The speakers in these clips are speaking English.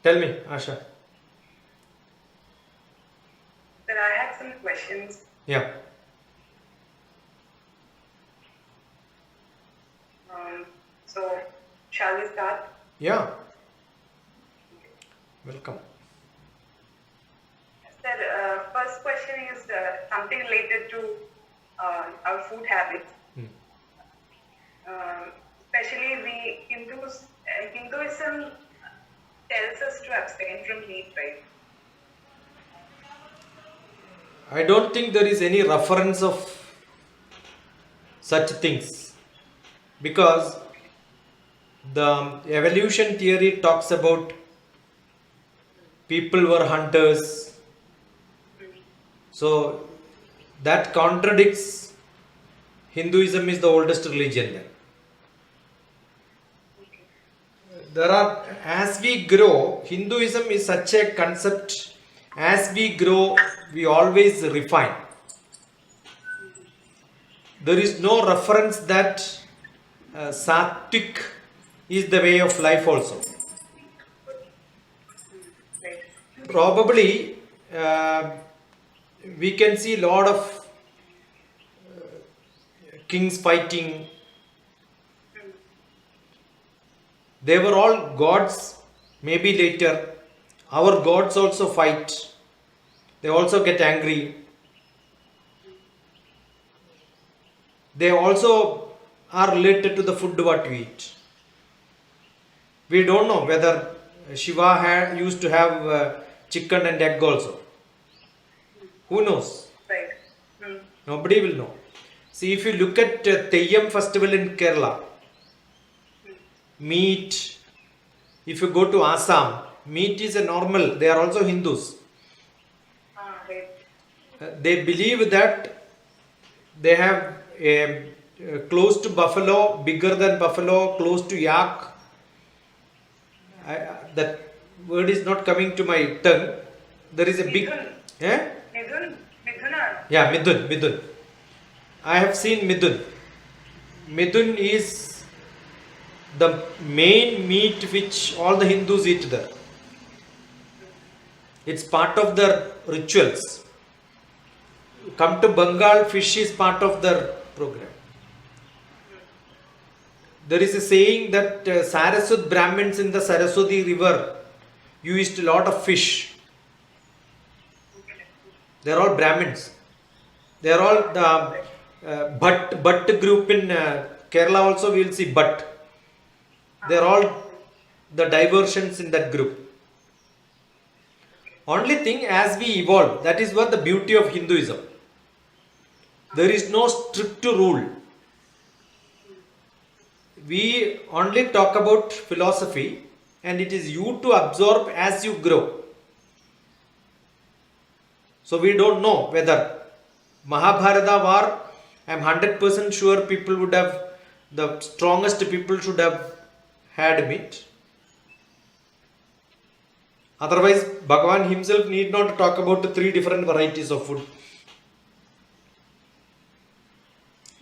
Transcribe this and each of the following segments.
Tell me, Asha. Sir, I had some questions. Yeah. So, shall we start? Yeah. Welcome. Sir, first question is something related to our food habits. Especially Hinduism tells us to abstain from meat, right? I don't think there is any reference of such things because the evolution theory talks about people were hunters. So that contradicts Hinduism is the oldest religion then. There are, as we grow, Hinduism is such a concept, as we grow, we always refine. There is no reference that Sattvic is the way of life also. Right. Probably we can see a lot of kings fighting. They were all gods, maybe later. Our gods also fight. They also get angry. They also are related to the food what we eat. We don't know whether Shiva used to have chicken and egg also. Who knows? Right. Hmm. Nobody will know. See, if you look at Theyyam festival in Kerala, meat, if you go to Assam, meat is a normal, they are also Hindus. Right. They believe that they have a close to buffalo, bigger than buffalo, close to yak. That word is not coming to my tongue. There is a big. Midhun. Eh? Midhuna. Yeah, Midhun. I have seen Midhun. Midhun is the main meat which all the Hindus eat there. It's part of their rituals. Come to Bengal, fish is part of their program. There is a saying that Saraswat Brahmins in the Saraswati river used a lot of fish. They are all Brahmins. They are all the Bhatt group in Kerala also we will see Bhatt. They are all the diversions in that group. Only thing as we evolve, that is what the beauty of Hinduism. There is no strict rule. We only talk about philosophy and it is you to absorb as you grow. So we don't know whether Mahabharata war, I am 100% sure people would have, the strongest people should have had meat. Otherwise, Bhagavan himself need not talk about the 3 different varieties of food.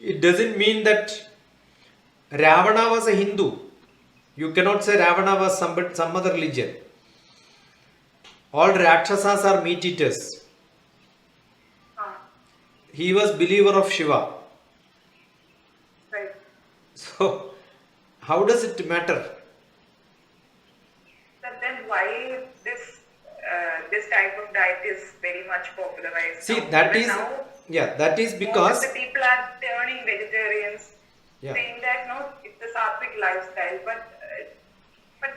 It doesn't mean that Ravana was a Hindu. You cannot say Ravana was some other religion. All Rakshasas are meat eaters. He was believer of Shiva. Right. So, how does it matter? But then why this type of diet is very much popularized? See, now? that Even is, now, yeah, that is most because, of the people are turning vegetarians, yeah, saying that no, it's a sattvic lifestyle. But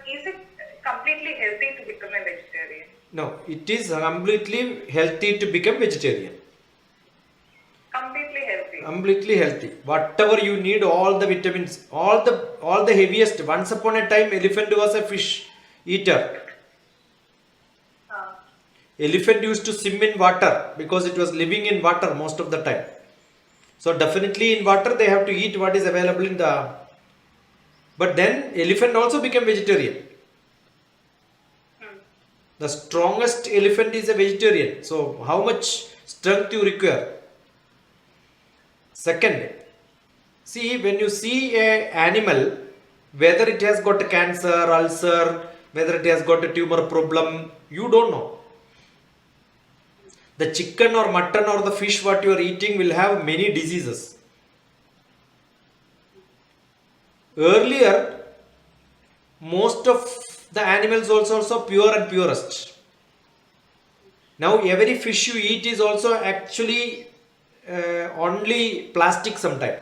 is it completely healthy to become a vegetarian? no, it is completely healthy to become vegetarian. Completely healthy. Completely healthy. Whatever you need, all the vitamins, all the heaviest. Once upon a time, elephant was a fish eater. Elephant used to swim in water because it was living in water most of the time. So definitely in water they have to eat what is available in the. But then elephant also became vegetarian. The strongest elephant is a vegetarian. So how much strength you require? Second, see when you see a animal, whether it has got cancer, ulcer, whether it has got a tumor problem, you don't know. The chicken or mutton or the fish what you are eating will have many diseases. Earlier, most of the animals also pure and purest. Now every fish you eat is also actually only plastic sometimes.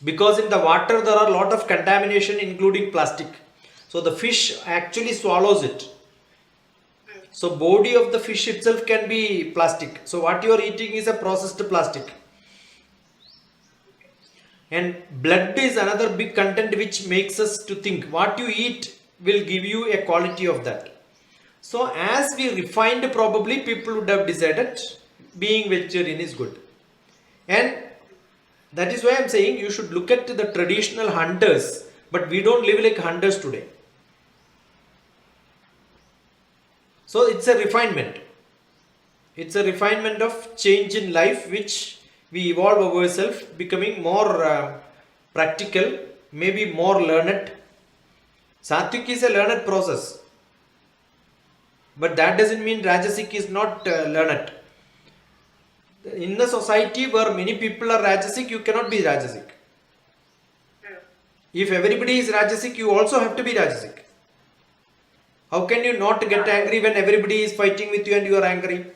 Because in the water there are a lot of contamination including plastic. So the fish actually swallows it. So body of the fish itself can be plastic. So what you are eating is a processed plastic. And blood is another big content which makes us to think what you eat will give you a quality of that. So as we refined, probably people would have decided being vegetarian is good. And that is why I am saying you should look at the traditional hunters, but we don't live like hunters today. So it's a refinement. It's a refinement of change in life which we evolve ourselves, becoming more practical, maybe more learned. Sattvic is a learned process. But that doesn't mean Rajasic is not learned. In a society where many people are Rajasic, you cannot be Rajasic. If everybody is Rajasic, you also have to be Rajasic. How can you not get angry when everybody is fighting with you and you are angry?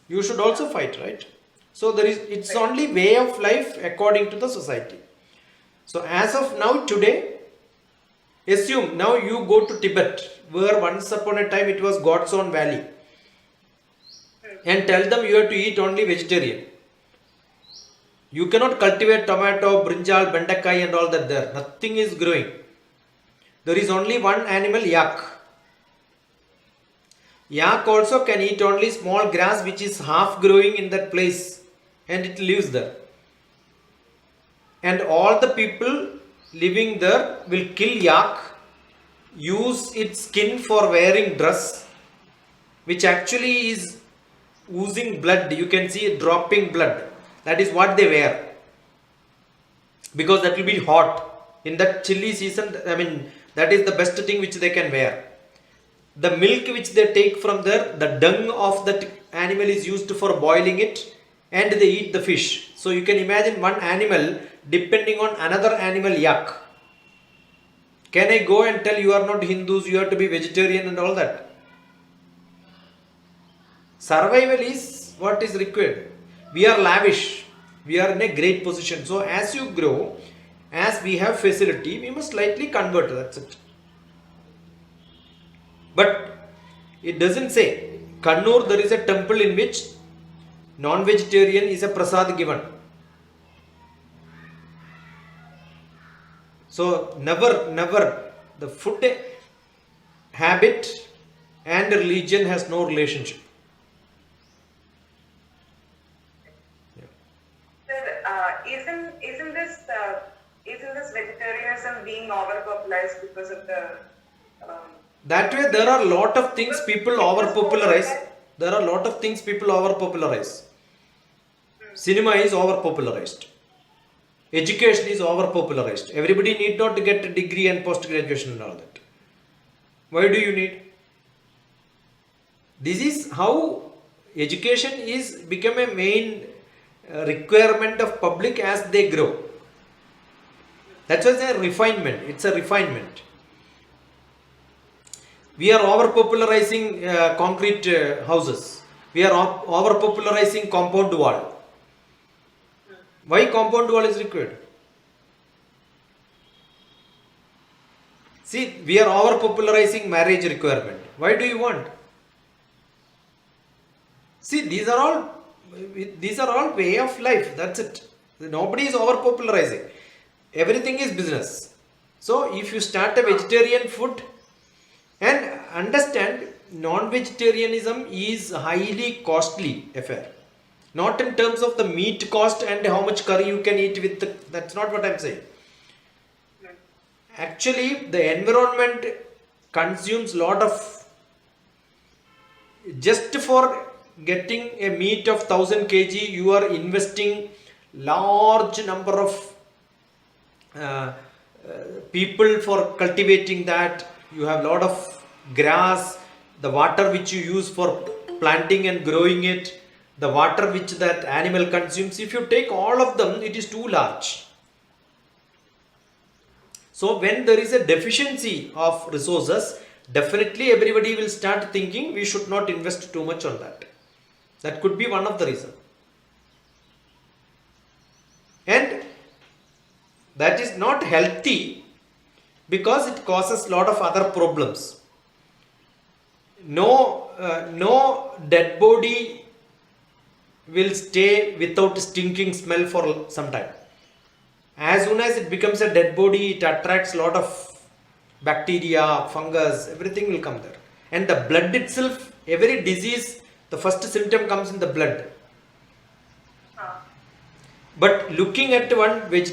You should also fight, right? So it's only way of life according to the society. So as of now, today, assume now you go to Tibet, where once upon a time it was God's own valley, and tell them you have to eat only vegetarian. You cannot cultivate tomato, brinjal, bendakai and all that there. Nothing is growing. There is only one animal, yak. Yak also can eat only small grass which is half growing in that place, and it lives there. And all the people living there will kill yak, use its skin for wearing dress, which actually is oozing blood. You can see it dropping blood. That is what they wear, because that will be hot in that chilly season. I mean, that is the best thing which they can wear. The milk which they take from there, the dung of that animal is used for boiling it, and they eat the fish. So you can imagine one animal depending on another animal, yak. Can I go and tell you are not Hindus, you have to be vegetarian and all that? Survival is what is required. We are lavish. We are in a great position. So as you grow, as we have facility, we must slightly convert. That's it. But it doesn't say. Kannur, there is a temple in which non-vegetarian is a prasad given. So never, the food habit and religion has no relationship. Sir, isn't this vegetarianism being overpopularized because of the That way, there are a lot of things people overpopularize. There are a lot of things people overpopularize. Cinema is overpopularized. Education is overpopularized. Everybody need not to get a degree and post-graduation and all that. Why do you need? This is how education is become a main requirement of public as they grow. That's why it's a refinement. It's a refinement. We are over-popularizing concrete houses. We are over-popularizing compound wall. Why compound wall is required? See, we are over-popularizing marriage requirement. Why do you want? See, these are all way of life. That's it. Nobody is over-popularizing. Everything is business. So, if you start a vegetarian food, and understand, non-vegetarianism is highly costly affair. Not in terms of the meat cost and how much curry you can eat with. That's not what I'm saying. Actually, the environment consumes lot of. Just for getting a meat of 1000 kg, you are investing large number of people for cultivating that. You have lot of grass, the water which you use for planting and growing it, the water which that animal consumes. If you take all of them, it is too large. So when there is a deficiency of resources, definitely everybody will start thinking we should not invest too much on that. That could be one of the reasons. And that is not healthy because it causes lot of other problems. No dead body will stay without stinking smell for some time. As soon as it becomes a dead body, it attracts lot of bacteria, fungus, everything will come there. And the blood itself, every disease, the first symptom comes in the blood. But looking at one which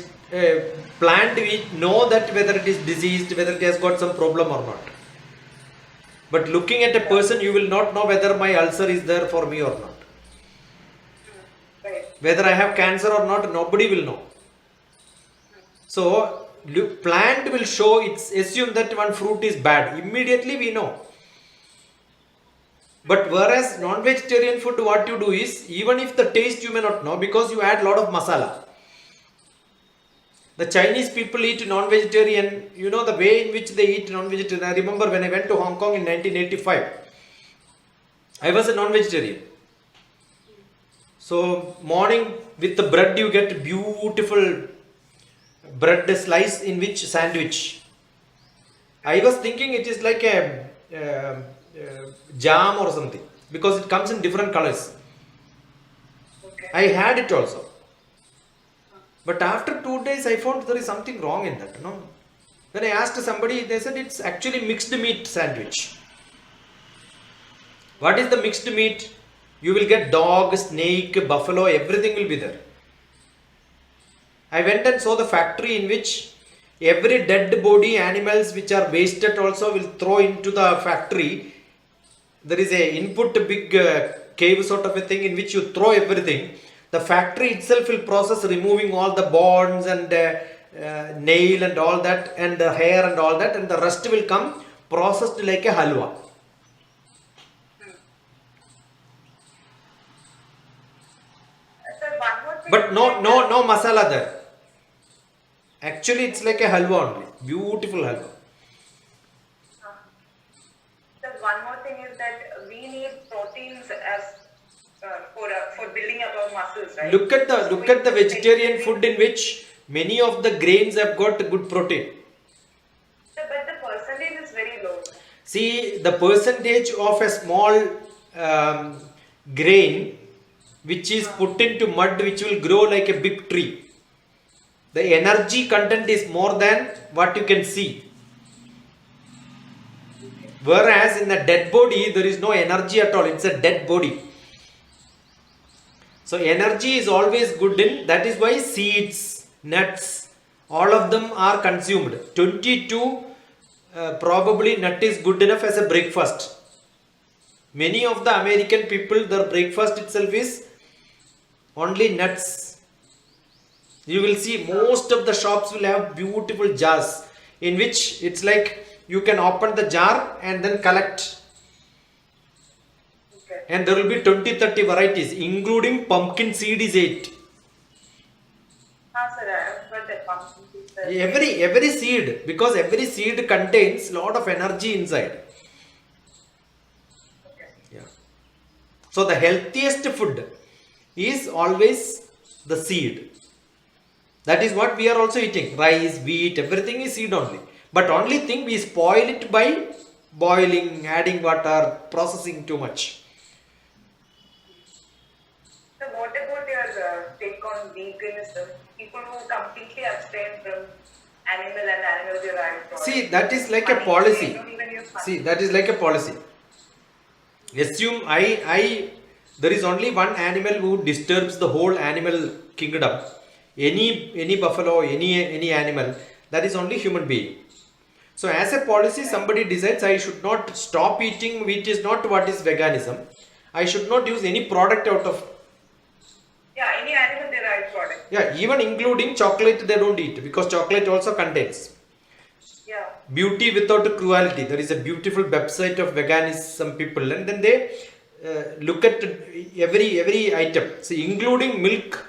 plant, we know that whether it is diseased, whether it has got some problem or not. But looking at a person, you will not know whether my ulcer is there for me or not. Right. Whether I have cancer or not, nobody will know. So, plant will show, it's assume that one fruit is bad. Immediately we know. But whereas non-vegetarian food, what you do is, even if the taste you may not know, because you add lot of masala. The Chinese people eat non-vegetarian, you know the way in which they eat non-vegetarian. I remember when I went to Hong Kong in 1985, I was a non-vegetarian. So morning with the bread you get beautiful bread slice in which sandwich. I was thinking it is like a jam or something because it comes in different colors. Okay. I had it also. But after 2 days I found there is something wrong in that. No? When I asked somebody, they said it's actually mixed meat sandwich. What is the mixed meat? You will get dog, snake, buffalo, everything will be there. I went and saw the factory in which every dead body animals which are wasted also will throw into the factory. There is a input big cave sort of a thing in which you throw everything. The factory itself will process removing all the bones and nail and all that and the hair and all that, and the rest will come processed like a halwa. Sir, one more thing. But no masala there. Actually it's like a halwa only. Beautiful halwa. Sir, one more thing is that we need proteins as for building up our muscles, right? Look at the vegetarian food in which many of the grains have got good protein. Sir, but the percentage is very low. See, the percentage of a small grain which is put into mud which will grow like a big tree. The energy content is more than what you can see. Whereas in a dead body there is no energy at all. It's a dead body. So energy is always good in, that is why seeds, nuts, all of them are consumed. 22 probably nut is good enough as a breakfast. Many of the American people, their breakfast itself is only nuts. You will see most of the shops will have beautiful jars in which it's like you can open the jar and then collect. Okay. And there will be 20-30 varieties, including pumpkin seed is 8. Sir, I have heard that pumpkin seeds are- Every seed, because every seed contains lot of energy inside. Okay. Yeah. So the healthiest food is always the seed. That is what we are also eating. Rice, wheat, everything is seed only. But only thing we spoil it by boiling, adding water, processing too much. So what about your take on veganism? People who completely abstain from animal and animal derived products. See, that is like a Honey, policy. they don't even use honey. See, that is like a policy. Assume there is only one animal who disturbs the whole animal kingdom. Any buffalo, any animal, that is only human being. So as a policy, somebody decides I should not stop eating, which is not what is veganism. I should not use any product out of, Yeah, any animal derived product. yeah, even including chocolate they don't eat because chocolate also contains. beauty without cruelty. There is a beautiful website of veganism people, and then they look at every item. See, including milk,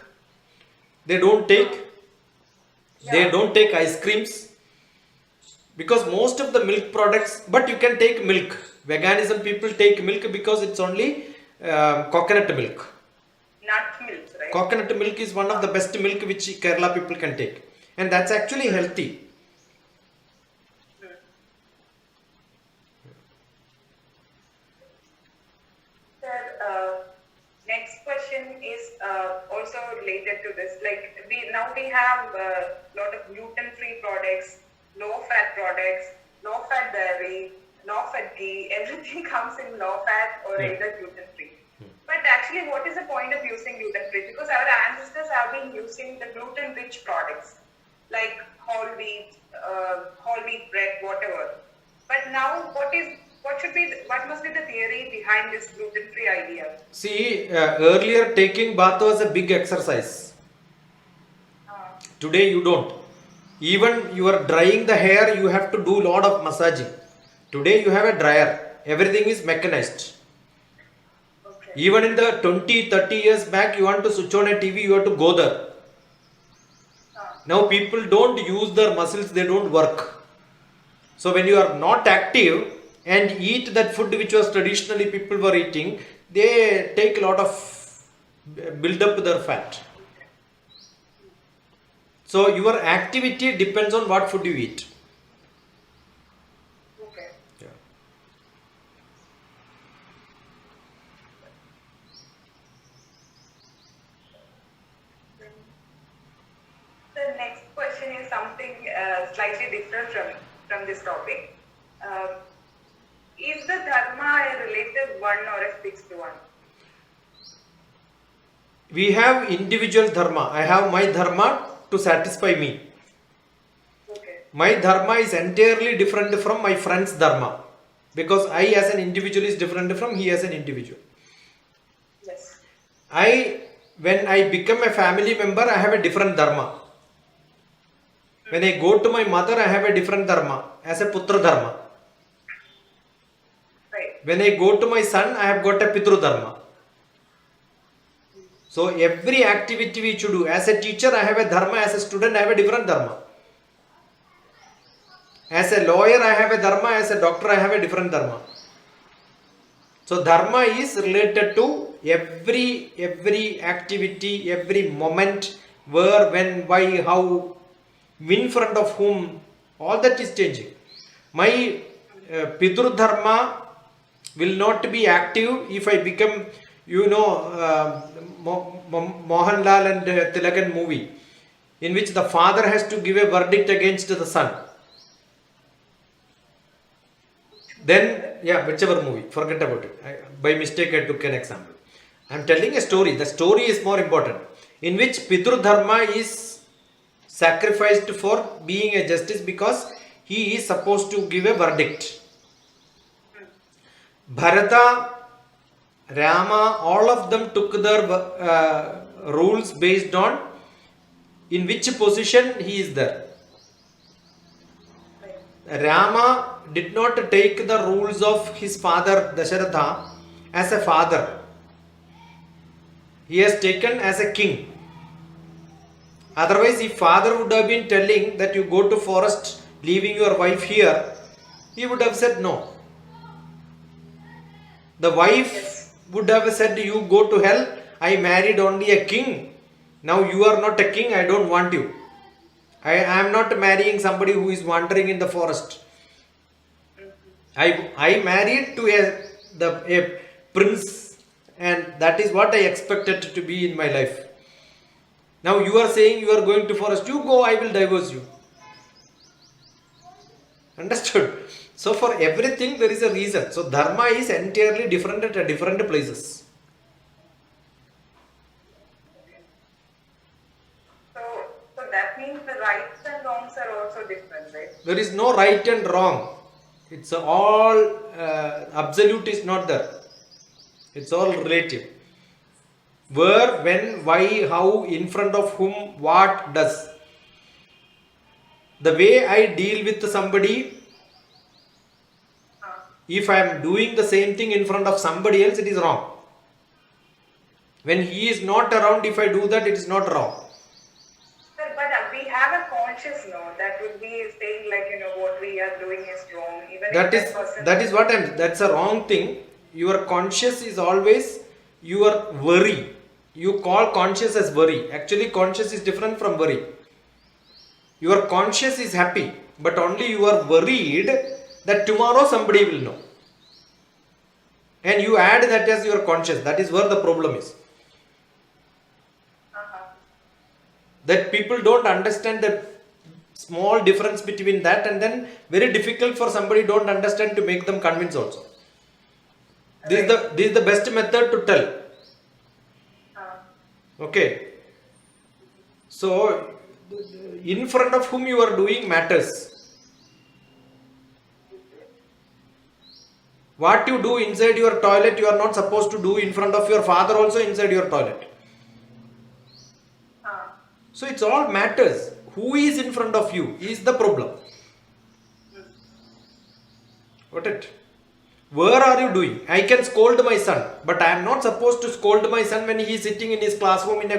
they don't take. They Yeah. don't take ice creams because most of the milk products. But you can take milk. Veganism people take milk because it's only coconut milk. Nut milk, right? Coconut milk is one of the best milk which Kerala people can take, and that's actually healthy. Sir, next question is also related to this. Like we have a lot of gluten-free products, low-fat products, low-fat dairy, low-fat ghee. Everything comes in low-fat or either gluten-free. But actually, what is the point of using gluten-free? Because our ancestors have been using the gluten-rich products like whole wheat bread, whatever. But now, what must be the theory behind this gluten-free idea? See, earlier taking bath was a big exercise. Uh, Today you don't. Even you are drying the hair, you have to do lot of massaging. Today you have a dryer. Everything is mechanized. okay. Even in the 20-30 years back, you want to switch on a TV, you have to go there. Now people don't use their muscles, they don't work. So when you are not active and eat that food which was traditionally people were eating, they take a lot of build up their fat. So your activity depends on what food you eat. Okay. Yeah. The next question is something slightly different from this topic. Is the dharma a relative one or a fixed one? We have individual dharma. I have my dharma to satisfy me. Okay. My dharma is entirely different from my friend's dharma. Because I as an individual is different from he as an individual. Yes. When I become a family member, I have a different dharma. When I go to my mother, I have a different dharma as a putra dharma. Right. When I go to my son, I have got a pitru dharma. So every activity which you do, as a teacher, I have a dharma, as a student, I have a different dharma. As a lawyer, I have a dharma, as a doctor, I have a different dharma. So dharma is related to every activity, every moment, where, when, why, how, in front of whom, all that is changing. My Pitur Dharma will not be active if I become, Mohanlal and Tilakan movie, in which the father has to give a verdict against the son. Then, whichever movie, forget about it. By mistake, I took an example. I am telling a story. The story is more important. In which Pitur Dharma is sacrificed for being a justice because he is supposed to give a verdict. Bharata, Rama, all of them took their rules based on in which position he is there. Rama did not take the rules of his father Dasharatha as a father. He has taken as a king. Otherwise, if father would have been telling that you go to forest leaving your wife here, he would have said no. The wife would have said, you go to hell, I married only a king. Now you are not a king, I don't want you. I am not marrying somebody who is wandering in the forest. I married to a prince, and that is what I expected to be in my life. Now you are saying you are going to forest, you go, I will divorce you. Understood? So for everything there is a reason. So dharma is entirely different at different places. So that means the rights and wrongs are also different, right? There is no right and wrong. It's all absolute is not there. It's all relative. Where, when, why, how, in front of whom, what does. The way I deal with somebody If I am doing the same thing in front of somebody else, it is wrong. When he is not around, if I do that, it is not wrong. Sir, but we have a conscious no that would be saying like, what we are doing is wrong. Even That if is person that is what I'm. That's a wrong thing. Your conscious is always your worry. You call conscious as worry. Actually, conscious is different from worry. Your conscious is happy, but only you are worried that tomorrow somebody will know. And you add that as your conscious. That is where the problem is. That people don't understand the small difference between that, and then very difficult for somebody don't understand to make them convince also. This is the best method to tell. Okay. So, in front of whom you are doing matters. What you do inside your toilet, you are not supposed to do in front of your father also inside your toilet. So it's all matters. Who is in front of you is the problem. Got it? Where are you doing? I can scold my son, but I am not supposed to scold my son when he is sitting in his classroom in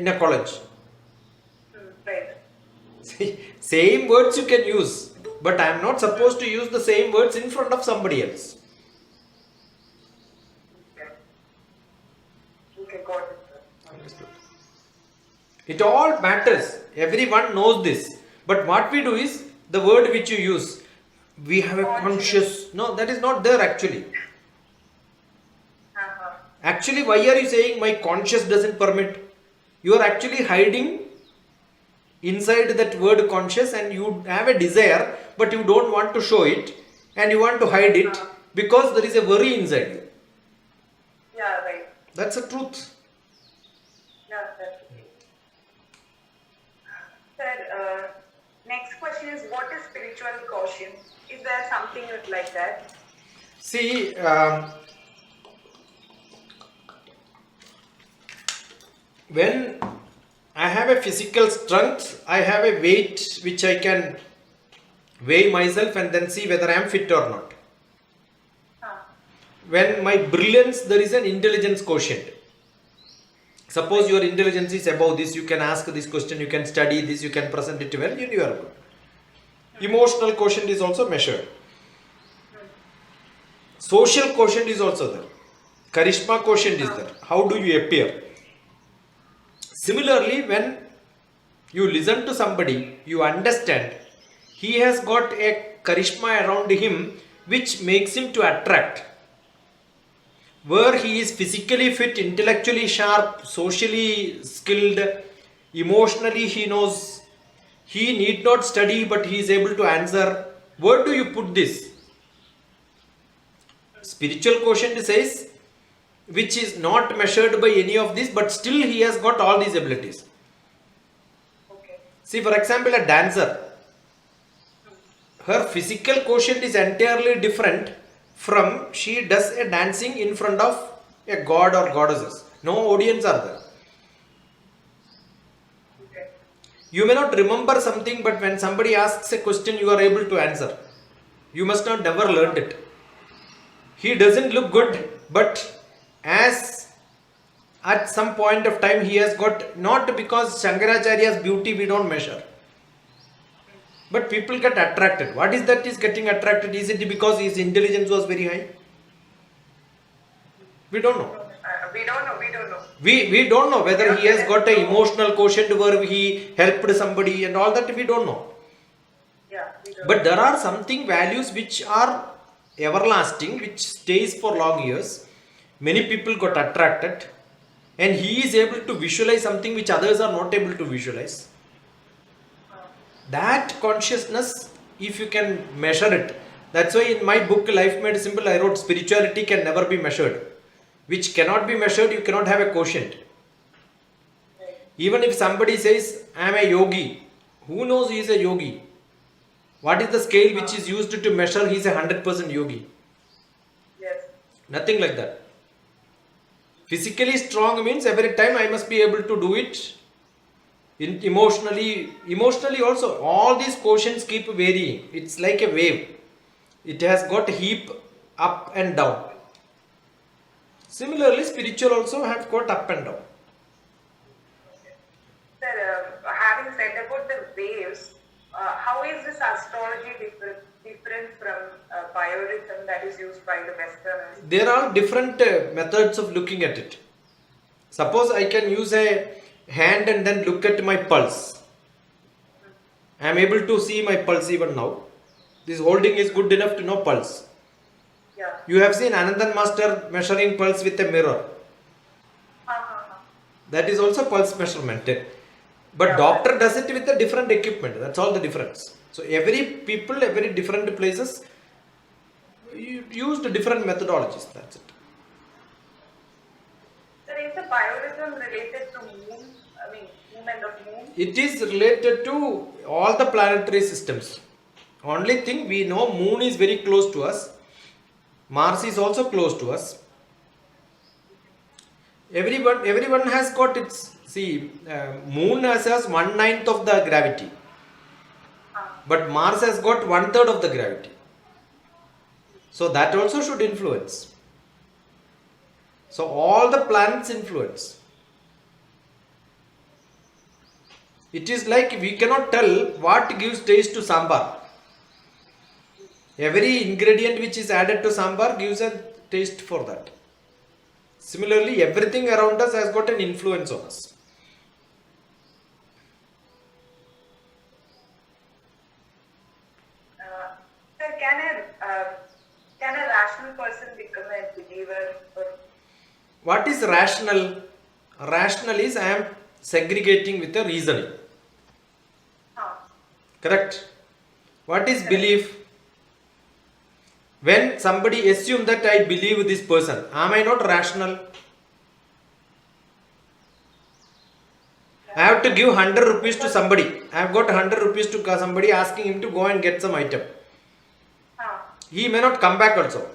a college. Right. See, same words you can use, but I am not supposed to use the same words in front of somebody else. Okay, got it. Understood. It all matters. Everyone knows this. But what we do is the word which you use. We have a conscious. No, that is not there actually. Actually, why are you saying my conscious doesn't permit? You are actually hiding inside that word conscious, and you have a desire, but you don't want to show it, and you want to hide it because there is a worry inside you. Yeah, right. That's the truth. Yeah, that's okay. Sir, next question is, what is spiritual caution? Is there something like that? See, when I have a physical strength, I have a weight which I can weigh myself and then see whether I am fit or not. When my brilliance, there is an intelligence quotient. Suppose your intelligence is above this, you can ask this question, you can study this, you can present it well, you are good. Emotional quotient is also measured. Social quotient is also there. Charisma quotient is there. How do you appear? Similarly, when you listen to somebody, you understand he has got a charisma around him which makes him to attract. Where he is physically fit, intellectually sharp, socially skilled, emotionally he knows, he need not study but he is able to answer. Where do you put this? Spiritual quotient says, which is not measured by any of this, but still he has got all these abilities. Okay. See, for example, a dancer, her physical quotient is entirely different from she does a dancing in front of a god or goddesses. No audience are there. Okay. You may not remember something, but when somebody asks a question, you are able to answer. You must not never learned it. He doesn't look good, but as at some point of time he has got, not because Shankaracharya's beauty we don't measure, but people get attracted. What is that is getting attracted? Is it because his intelligence was very high? We don't know. We don't know. We don't know whether he has got an emotional quotient where he helped somebody and all that, we don't know. Yeah, we don't But there are something values which are everlasting, which stays for long years. Many people got attracted, and he is able to visualize something which others are not able to visualize. That consciousness, if you can measure it, that's why in my book Life Made Simple I wrote spirituality can never be measured. Which cannot be measured, you cannot have a quotient. Even if somebody says I am a yogi, who knows he is a yogi? What is the scale which is used to measure he is a 100% yogi? Yes. Nothing like that. Physically strong means every time I must be able to do it. Emotionally also, all these quotients keep varying. It's like a wave. It has got heap up and down. Similarly, spiritual also have got up and down. Sir, having said about the waves, how is this astrology different from biorhythm that is used by the Westerners? There are different methods of looking at it. Suppose I can use a hand and then look at my pulse. I am able to see my pulse even now. This holding is good enough to know pulse. Yeah. You have seen Anandan Master measuring pulse with a mirror. That is also pulse measurement. But Yeah. doctor does it with a different equipment. That's all the difference. So every people, every different places used different methodologies. That's it. Sir, is the biorhythm related to moon? I mean, movement of moon? It is related to all the planetary systems. Only thing we know, moon is very close to us. Mars is also close to us. Everyone has got its, moon has 1/9 of the gravity. But Mars has got 1/3 of the gravity. So that also should influence. So all the planets influence. It is like we cannot tell what gives taste to sambar. Every ingredient which is added to sambar gives a taste for that. Similarly, everything around us has got an influence on us. Sir, can a rational person become a believer? What is rational? Rational is I am segregating with a reasoning. Correct? What is belief? When somebody assumes that I believe this person, am I not rational? I have to give 100 rupees to somebody. I have got 100 rupees to somebody, asking him to go and get some item. He may not come back also.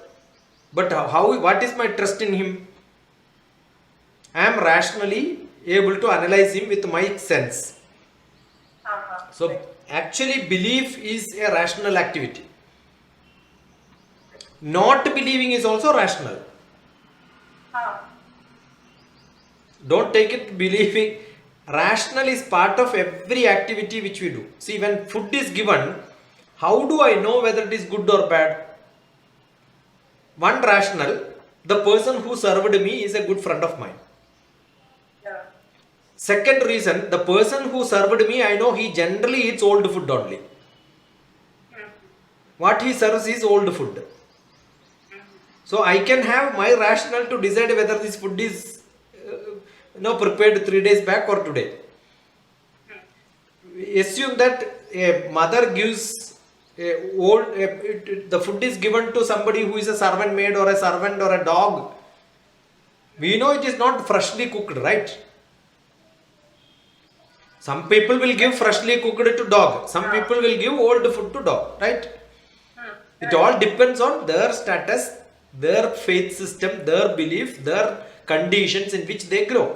But what is my trust in him? I am rationally able to analyze him with my sense. So actually belief is a rational activity. Not believing is also rational. Don't take it believing. Rational is part of every activity which we do. See, when food is given, how do I know whether it is good or bad? One rational, the person who served me is a good friend of mine. Second reason, the person who served me, I know he generally eats old food only. What he serves is old food. So I can have my rationale to decide whether this food is prepared 3 days back or today. Assume that a mother gives the food is given to somebody who is a servant maid or a servant or a dog. We know it is not freshly cooked, right? Some people will give freshly cooked to dog. Some people will give old food to dog, right? It all depends on their status, their faith system, their belief, their conditions in which they grow.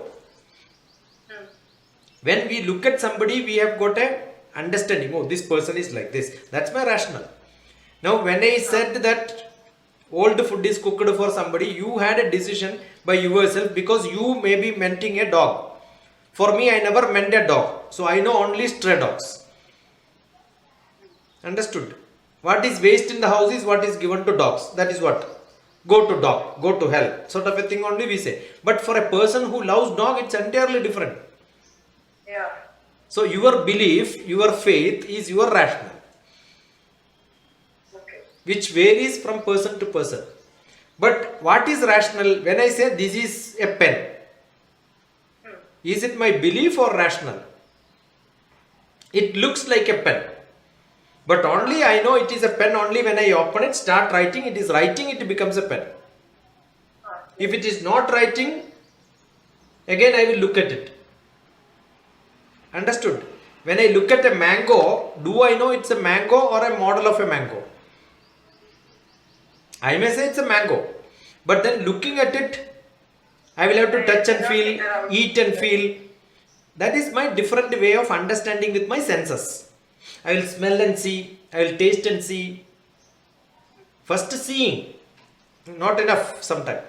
When we look at somebody, we have got a understanding, oh, this person is like this. That's my rationale. Now, when I said that old food is cooked for somebody, you had a decision by yourself because you may be menting a dog. For me, I never meant a dog. So, I know only stray dogs. Understood? What is waste in the house is what is given to dogs. That is what? Go to dog, go to hell. Sort of a thing only we say. But for a person who loves dog, it's entirely different. Yeah. So your belief, your faith is your rationale. Okay. Which varies from person to person. But what is rational? When I say this is a pen, is it my belief or rational? It looks like a pen. But only I know it is a pen only when I open it, start writing, it is writing, it becomes a pen. If it is not writing, again I will look at it. Understood? When I look at a mango, do I know it's a mango or a model of a mango? I may say it's a mango. But then looking at it, I will have to touch and feel, eat and feel. That is my different way of understanding with my senses. I will smell and see, I will taste and see. First seeing, not enough sometimes.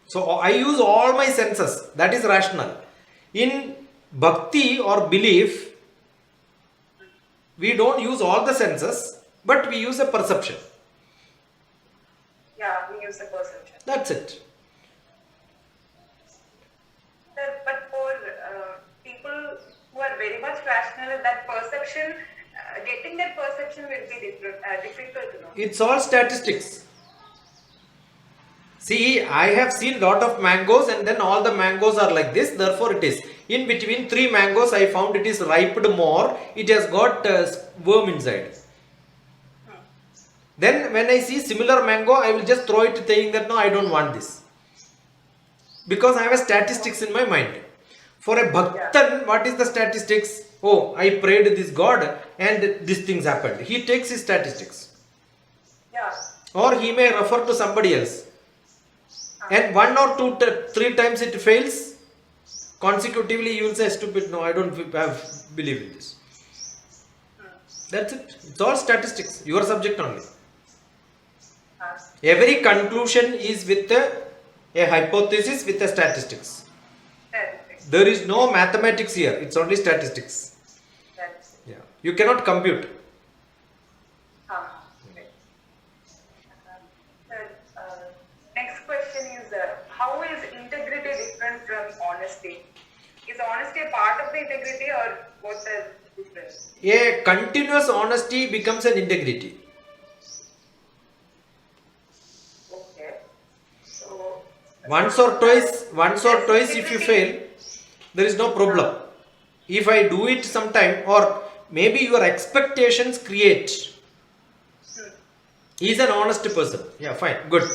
So I use all my senses, that is rational. In bhakti or belief, we don't use all the senses, but we use a perception. Yeah, we use the perception. That's it. Sir, but for people who are very much rational, that perception, getting that perception will be difficult to know. It's all statistics. See, I have seen lot of mangoes and then all the mangoes are like this, therefore it is. In between 3 mangoes, I found it is ripened more, it has got worm inside. Then when I see similar mango, I will just throw it saying that no, I don't want this. Because I have a statistics in my mind. For a bhaktan, what is the statistics? Oh, I prayed this God and these things happened. He takes his statistics. Yeah. Or he may refer to somebody else. And 1 or 2, 3 times it fails. Consecutively, you will say, stupid, no, I don't believe in this. That's it. It's all statistics. Your subject only. Every conclusion is with a hypothesis with a statistics. There is no mathematics here. It's only statistics. Yeah. You cannot compute. Next question is, how is integrity different from honesty? Is honesty a part of the integrity or what's the difference? A continuous honesty becomes an integrity. Okay. So, Once or twice if you fail, there is no problem. If I do it sometime, or maybe your expectations create. He is an honest person. Yeah, fine, good.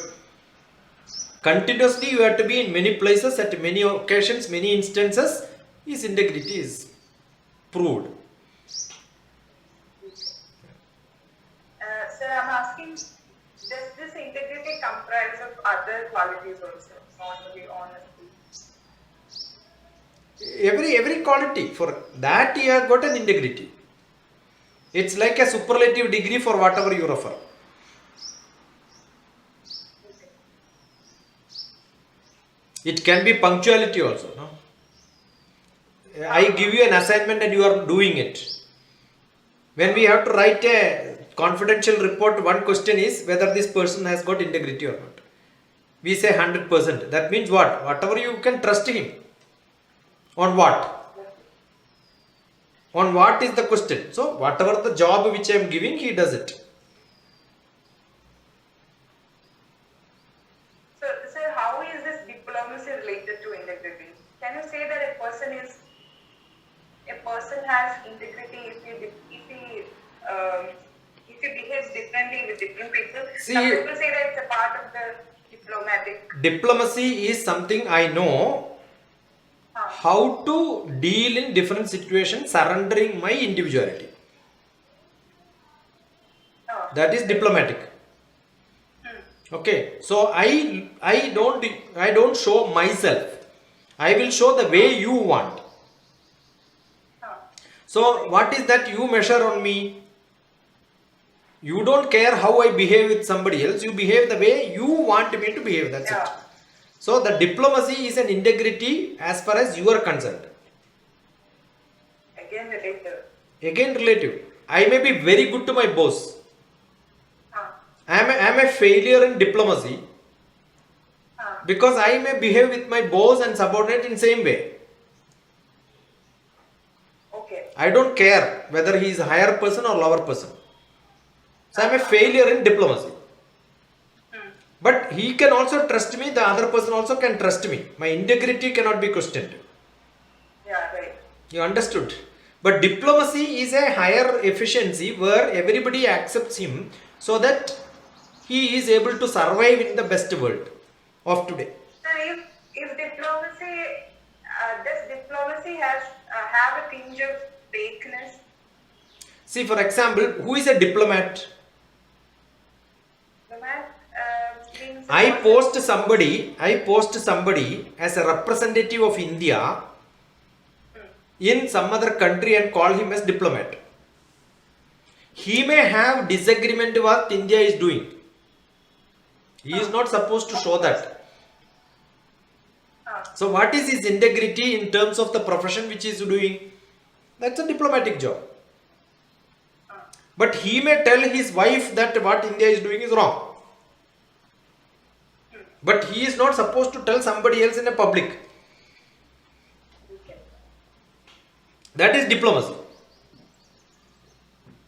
Continuously you have to be in many places, at many occasions, many instances, his integrity is proved. Sir, I'm asking, does this integrity comprise of other qualities also, not only honesty? Every quality, for that you have got an integrity. It's like a superlative degree for whatever you refer. It can be punctuality also. No? I give you an assignment and you are doing it. When we have to write a confidential report, one question is whether this person has got integrity or not. We say 100%. That means what? Whatever you can trust him. On what? On what is the question? So whatever the job which I am giving, he does it. Sir, how is this diplomacy related to integrity? Can you say that a person has integrity if he behaves differently with different people? See, some people say that it's a part of the diplomatic. Diplomacy is something I know how to deal in different situations, surrendering my individuality. That is diplomatic. Okay, so I don't show myself. I will show the way you want. So what is that you measure on me? You don't care how I behave with somebody else. You behave the way you want me to behave. That's it. So the diplomacy is an integrity as far as you are concerned. Again relative. I may be very good to my boss. I am a failure in diplomacy because I may behave with my boss and subordinate in same way. Okay. I don't care whether he is a higher person or lower person. So I am a failure in diplomacy. But he can also trust me, the other person also can trust me. My integrity cannot be questioned. Yeah, right. You understood? But diplomacy is a higher efficiency where everybody accepts him so that he is able to survive in the best world of today. So if diplomacy, does diplomacy have a tinge of fakeness? See, for example, who is a diplomat? I post somebody as a representative of India in some other country and call him as diplomat. He may have disagreement what India is doing. He is not supposed to show that. So what is his integrity in terms of the profession which he is doing? That's a diplomatic job. But he may tell his wife that what India is doing is wrong. But he is not supposed to tell somebody else in a public. Okay. That is diplomacy.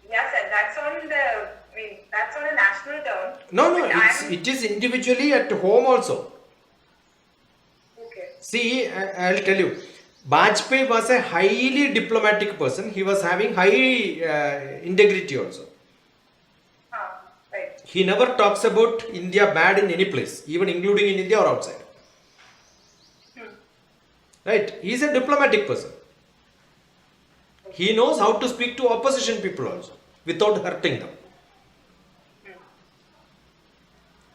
Yes, sir. That's on the. I mean, that's on a national term. No, But it is individually at home also. Okay. See, I'll tell you, Bajpayee was a highly diplomatic person. He was having high integrity also. Right. He never talks about India bad in any place, even including in India or outside. Right? He is a diplomatic person. He knows how to speak to opposition people also without hurting them.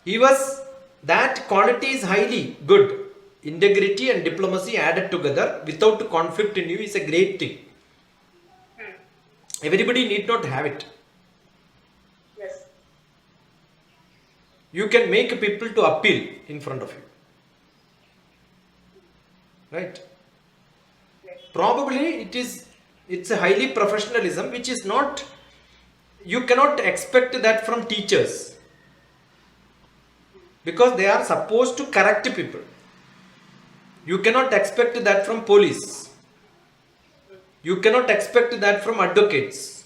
He was, that quality is highly good. Integrity and diplomacy added together without conflict in you is a great thing. Everybody need not have it. Yes. You can make people to appeal in front of you. Right? Yes. Probably it's a highly professionalism which is not, you cannot expect that from teachers. Because they are supposed to correct people. You cannot expect that from police. You cannot expect that from advocates.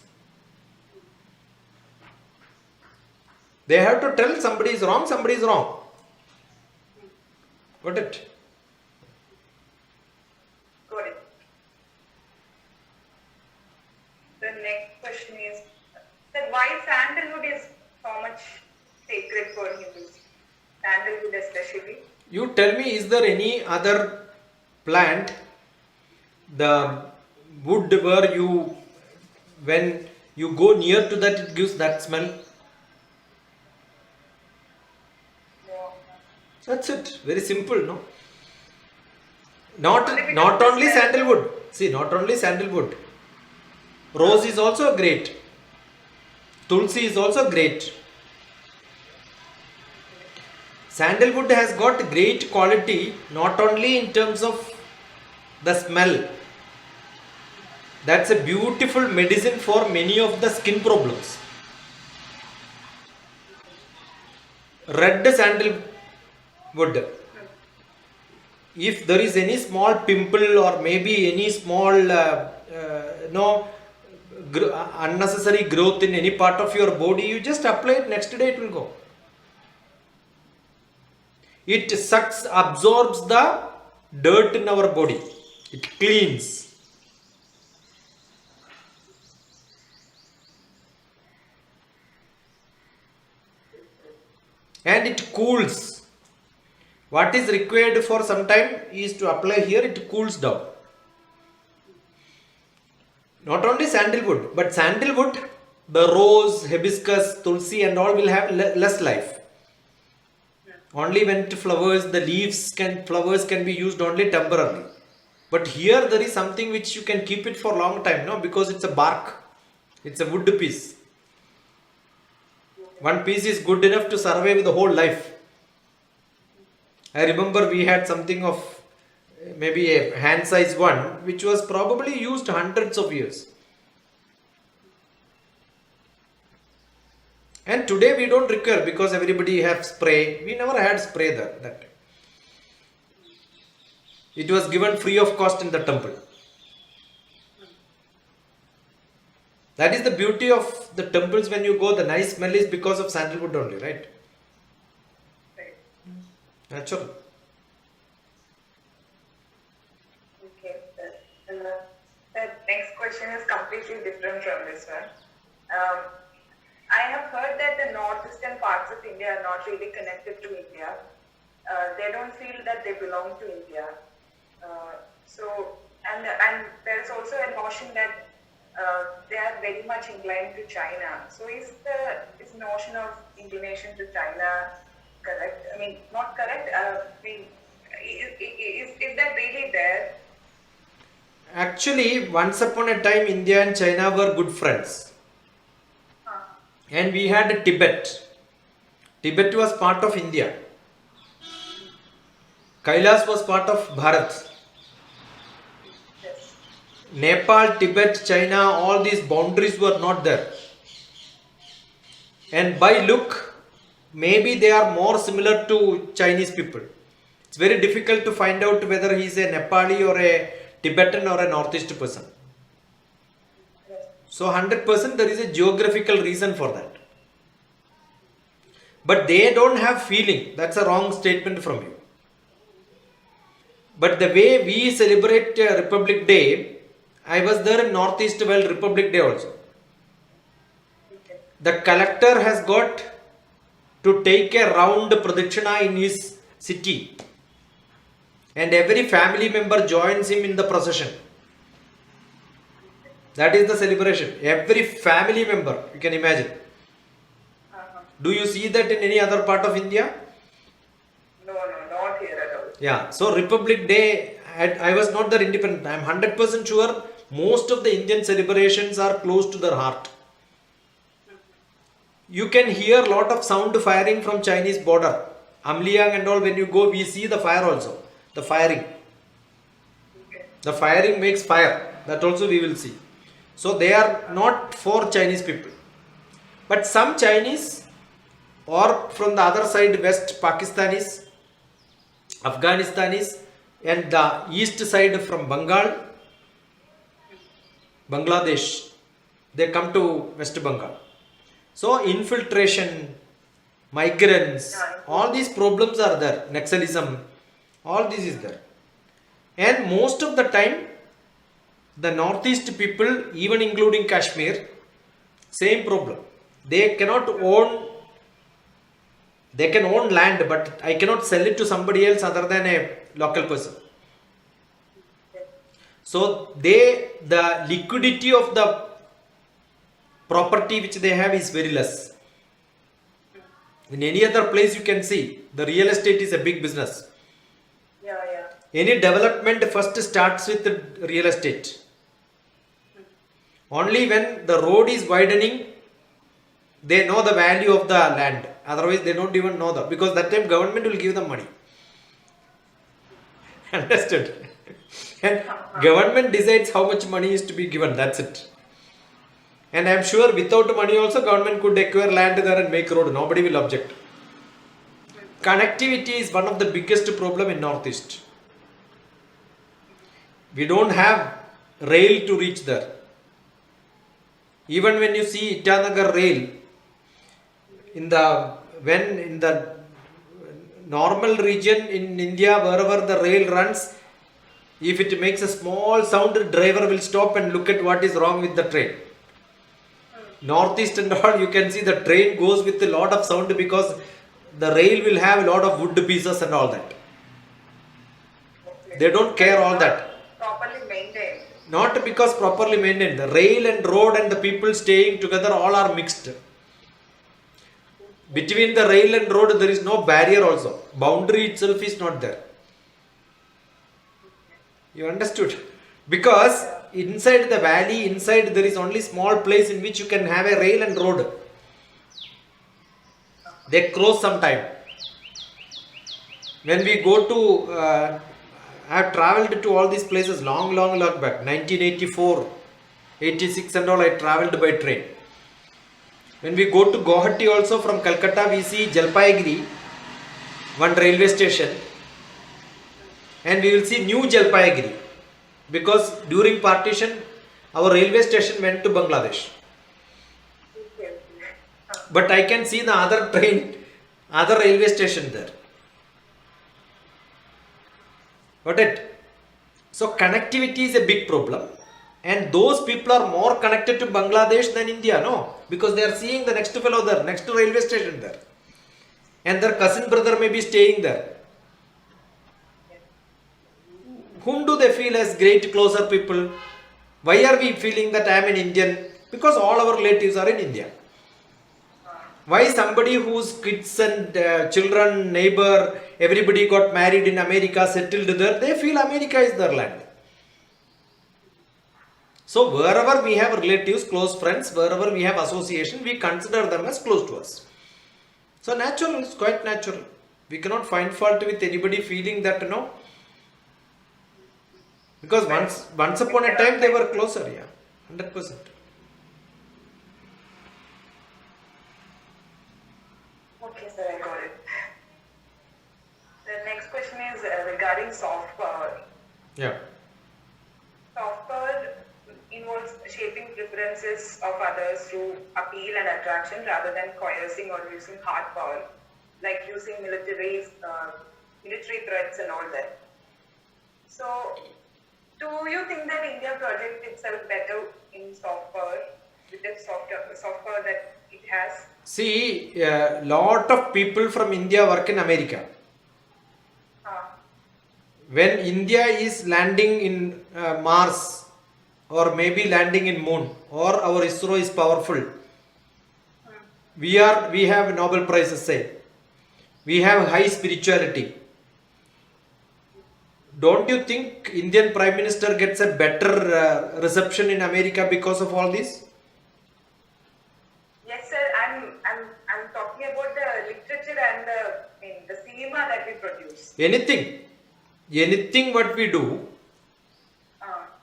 They have to tell somebody is wrong, somebody is wrong. Got it? Got it. The next question is that why sandalwood is so much sacred for Hindus? Sandalwood especially. You tell me, is there any other plant, the wood where you, when you go near to that, it gives that smell? No. That's it. Very simple, no? Only because Not of only the smell. sandalwood. See, not only sandalwood. Rose is also great. Tulsi is also great. Sandalwood has got great quality not only in terms of the smell. That's a beautiful medicine for many of the skin problems. Red sandalwood. If there is any small pimple or maybe any small unnecessary growth in any part of your body, you just apply it, next day it will go. It sucks, absorbs the dirt in our body. It cleans. And it cools. What is required for some time is to apply here, it cools down. Not only sandalwood, but sandalwood, the rose, hibiscus, tulsi and all will have less life. Only when it flowers, the flowers can be used only temporarily. But here there is something which you can keep it for a long time, no? Because it's a bark. It's a wood piece. One piece is good enough to survive the whole life. I remember we had something of maybe a hand size one, which was probably used hundreds of years. And today we don't require because everybody have spray. We never had spray there that time. It was given free of cost in the temple. That is the beauty of the temples. When you go, the nice smell is because of sandalwood only, right? Right. Natural. Okay. The next question is completely different from this one. I have heard that the northeastern parts of India are not really connected to India. They don't feel that they belong to India. And there's also a notion that they are very much inclined to China. So is this notion of inclination to China correct? I mean, not correct. Is that really there? Actually, once upon a time, India and China were good friends. and we had Tibet. Tibet was part of India. Kailas was part of Bharat. Yes. Nepal, Tibet, China, all these boundaries were not there. And by look, maybe they are more similar to Chinese people. It's very difficult to find out whether he is a Nepali or a Tibetan or a Northeast person. Yes. So 100% there is a geographical reason for that. But they don't have feeling. That's a wrong statement from you. But the way we celebrate Republic Day, I was there in Northeast while Republic Day also. Okay. The collector has got to take a round pradakshina in his city, and every family member joins him in the procession. That is the celebration. Every family member, you can imagine. Do you see that in any other part of India? No, not here at all. Yeah. So Republic Day, I was not there independent. I am 100% sure most of the Indian celebrations are close to their heart. You can hear a lot of sound firing from Chinese border. Amliang and all, when you go, we see the fire also. The firing. Okay. The firing makes fire. That also we will see. So they are not for Chinese people. But some Chinese, or from the other side, West Pakistanis, Afghanistanis, and the east side from Bengal, Bangladesh, they come to West Bengal. So infiltration, migrants, all these problems are there. Naxalism, all this is there. And most of the time, the Northeast people, even including Kashmir, same problem. They cannot own, they can own land, but I cannot sell it to somebody else other than a local person. So the liquidity of the property which they have is very less. In any other place you can see, the real estate is a big business. Yeah. Any development first starts with the real estate. Only when the road is widening, they know the value of the land. Otherwise, they don't even know that, because that time government will give them money. Understood? And government decides how much money is to be given. That's it. And I am sure without money also government could acquire land there and make road. Nobody will object. Connectivity is one of the biggest problem in Northeast. We don't have rail to reach there. Even when you see Itanagar rail, in the normal region in India, wherever the rail runs, if it makes a small sound, the driver will stop and look at what is wrong with the train. Northeast and all, you can see the train goes with a lot of sound because the rail will have a lot of wood pieces and all that. Okay. They don't care all that. Properly maintained. Not because properly maintained. The rail and road and the people staying together all are mixed. Between the rail and road there is no barrier also. Boundary itself is not there. You understood? Because inside the valley, inside there is only small place in which you can have a rail and road. They close sometime. When we go to, I have travelled to all these places long back. 1984, 86 and all, I travelled by train. When we go to Guwahati also, from Calcutta we see Jalpaiguri, one railway station, and we will see New Jalpaiguri, because during partition our railway station went to Bangladesh. Okay. But I can see the other train, other railway station there. Got it? So connectivity is a big problem, and those people are more connected to Bangladesh than India, no? Because they are seeing the next fellow there, next railway station there, and their cousin brother may be staying there. Whom do they feel as great closer people? Why are we feeling that I am an Indian? Because all our relatives are in India. Why somebody whose kids and children, neighbor, everybody got married in America, settled there, they feel America is their land. So wherever we have relatives, close friends, wherever we have association, we consider them as close to us. So natural, it's quite natural. We cannot find fault with anybody feeling that, because once upon a time they were closer, yeah, 100%. Okay, sir, I got it. The next question is regarding soft power. Yeah. Soft power involves shaping preferences of others through appeal and attraction rather than coercing or using hard power, like using military threats and all that. So, do you think that India projects itself better in soft power, with the soft power that it has? See, a lot of people from India work in America. When India is landing in Mars, or maybe landing in Moon, or our ISRO is powerful, we have Nobel Prizes, say, we have high spirituality. Don't you think Indian Prime Minister gets a better reception in America because of all this? Yes, sir. I'm talking about the literature and the cinema that we produce. Anything what we do.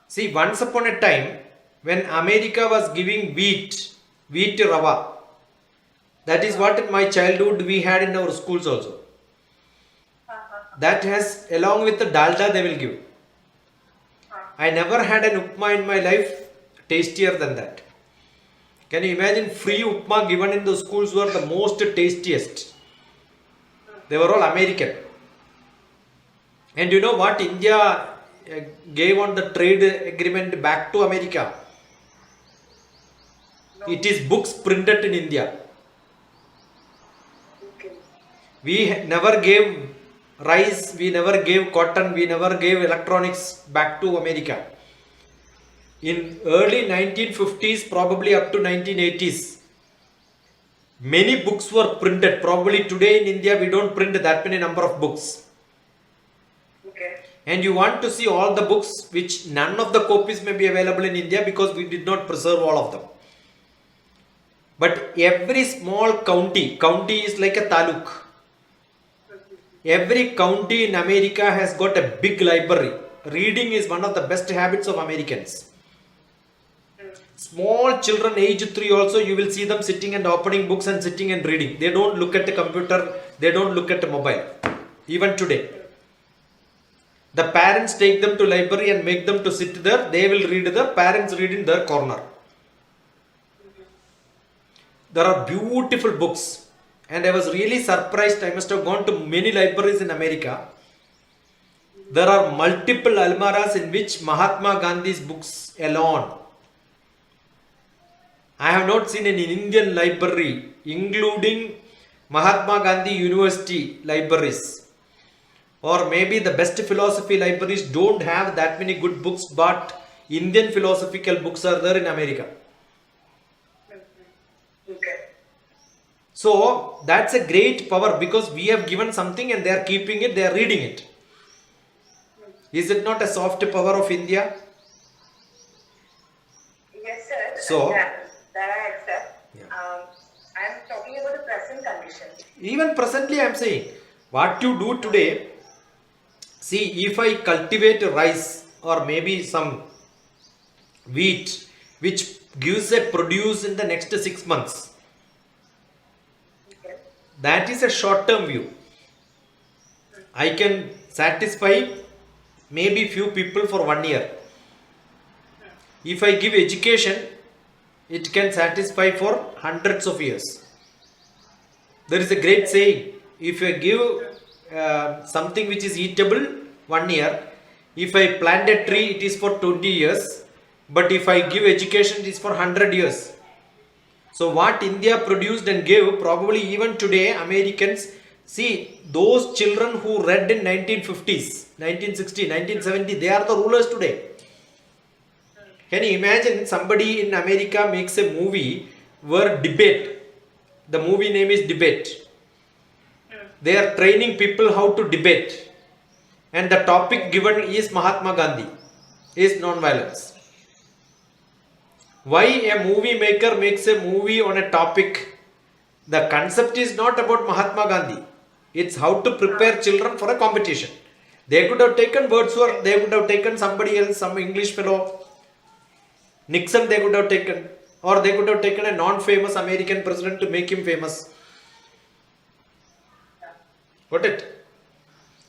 See, once upon a time, when America was giving wheat rava, that is what in my childhood we had in our schools also. That has, along with the dalda, they will give. I never had an upma in my life tastier than that. Can you imagine? Free upma given in the schools were the most tastiest. They were all American. And you know what India gave on the trade agreement back to America? No. It is books printed in India. Okay. We never gave rice, we never gave cotton, we never gave electronics back to America. In early 1950s, probably up to 1980s, many books were printed. Probably today in India we don't print that many number of books. Okay. And you want to see all the books, which none of the copies may be available in India because we did not preserve all of them. But every small county is like a taluk. Every county in America has got a big library. Reading is one of the best habits of Americans. Small children age 3 also, you will see them sitting and opening books and sitting and reading. They don't look at the computer, they don't look at the mobile. Even today. The parents take them to library and make them to sit there. They will read, the parents read in their corner. There are beautiful books. And I was really surprised. I must have gone to many libraries in America. There are multiple almaras in which Mahatma Gandhi's books alone. I have not seen an Indian library, including Mahatma Gandhi University libraries, or maybe the best philosophy libraries don't have that many good books, but Indian philosophical books are there in America. Okay. So that's a great power, because we have given something and they are keeping it, they are reading it. Is it not a soft power of India? Yes, sir. So, that I accept. Yeah. I am talking about the present condition. even presently I am saying, what you do today, see, if I cultivate rice or maybe some wheat which gives a produce in the next 6 months, Okay. that is a short term view. I can satisfy maybe few people for 1 year. If I give education, it can satisfy for hundreds of years. There is a great saying, if I give something which is eatable 1 year, if I plant a tree, it is for 20 years, but if I give education, it is for 100 years. So what India produced and gave, probably even today Americans, see, those children who read in 1950s, 1960, 1970, they are the rulers today. Can you imagine somebody in America makes a movie where debate, the movie name is Debate. They are training people how to debate. And the topic given is Mahatma Gandhi, is non-violence. Why a movie maker makes a movie on a topic? The concept is not about Mahatma Gandhi. It's how to prepare children for a competition. They could have taken Wordsworth, they could have taken somebody else, some English fellow, Nixon they could have taken, or they could have taken a non-famous American president to make him famous. Got it?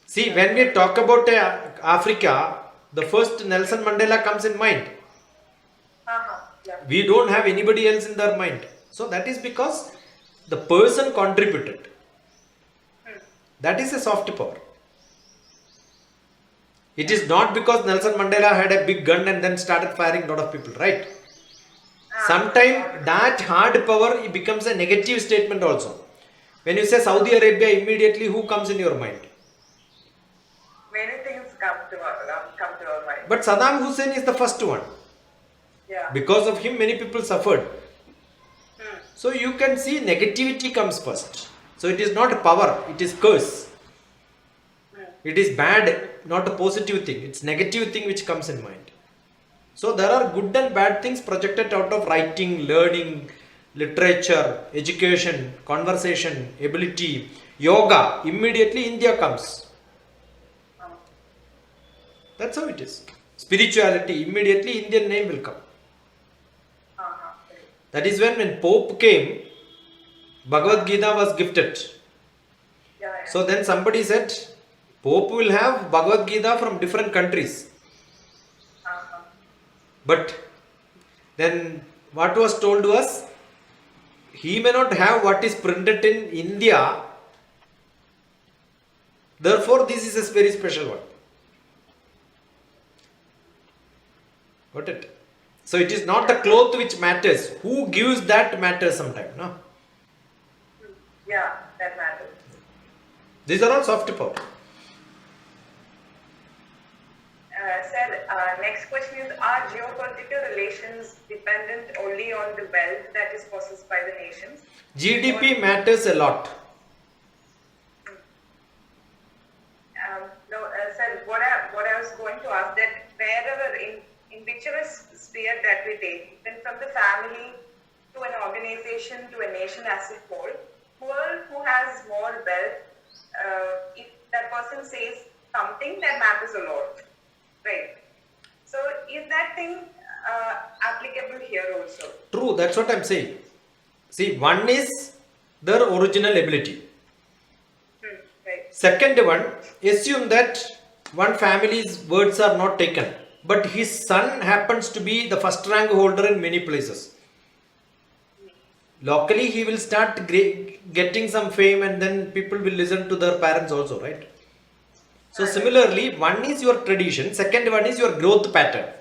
See, when we talk about Africa, the first Nelson Mandela comes in mind. Yeah. We don't have anybody else in their mind. So that is because the person contributed. That is a soft power. It is not because Nelson Mandela had a big gun and then started firing a lot of people, right? Sometimes that hard power it becomes a negative statement also. When you say Saudi Arabia, immediately who comes in your mind? Many things come to our mind. But Saddam Hussein is the first one. Yeah. Because of him, many people suffered. So you can see negativity comes first. So it is not power, it is curse. It is bad, not a positive thing. It's negative thing which comes in mind. So there are good and bad things projected out of writing, learning, literature, education, conversation, ability, yoga. Immediately India comes. That's how it is. Spirituality, immediately Indian name will come. That is when Pope came, Bhagavad Gita was gifted. Yeah. So then somebody said, Pope will have Bhagavad Gita from different countries. But then what was told to us? He may not have what is printed in India. Therefore, this is a very special one. Got it? So it is not the cloth which matters. Who gives that matters sometimes. No? Yeah, that matters. These are all soft power. Sir, next question is, are geopolitical relations dependent only on the wealth that is possessed by the nations? GDP matters a lot. No, sir, what I was going to ask that wherever in whichever sphere that we take, then from the family to an organization to a nation as a whole, who has more wealth, if that person says something that matters a lot, right? So is that thing applicable here also? True, that's what I'm saying. See, one is their original ability. Right. Second one, assume that one family's words are not taken, but his son happens to be the first rank holder in many places. Locally, he will start getting some fame and then people will listen to their parents also, right? So similarly, one is your tradition, second one is your growth pattern.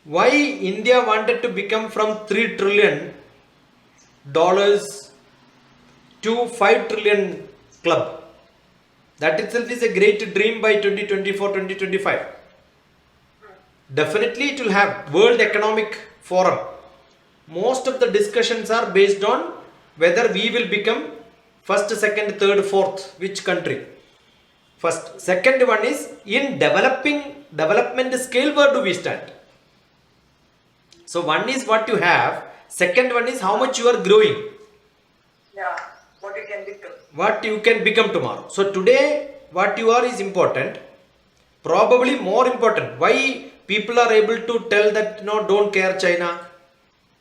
Why India wanted to become from $3 trillion to $5 trillion club? That itself is a great dream by 2024, 2025. Definitely it will have World Economic Forum. Most of the discussions are based on whether we will become first, second, third, fourth, which country. First. Second one is in development scale, where do we stand? So one is what you have. Second one is how much you are growing. Yeah, what you can become. What you can become tomorrow. So today what you are is important. Probably more important. Why people are able to tell that no, don't care China?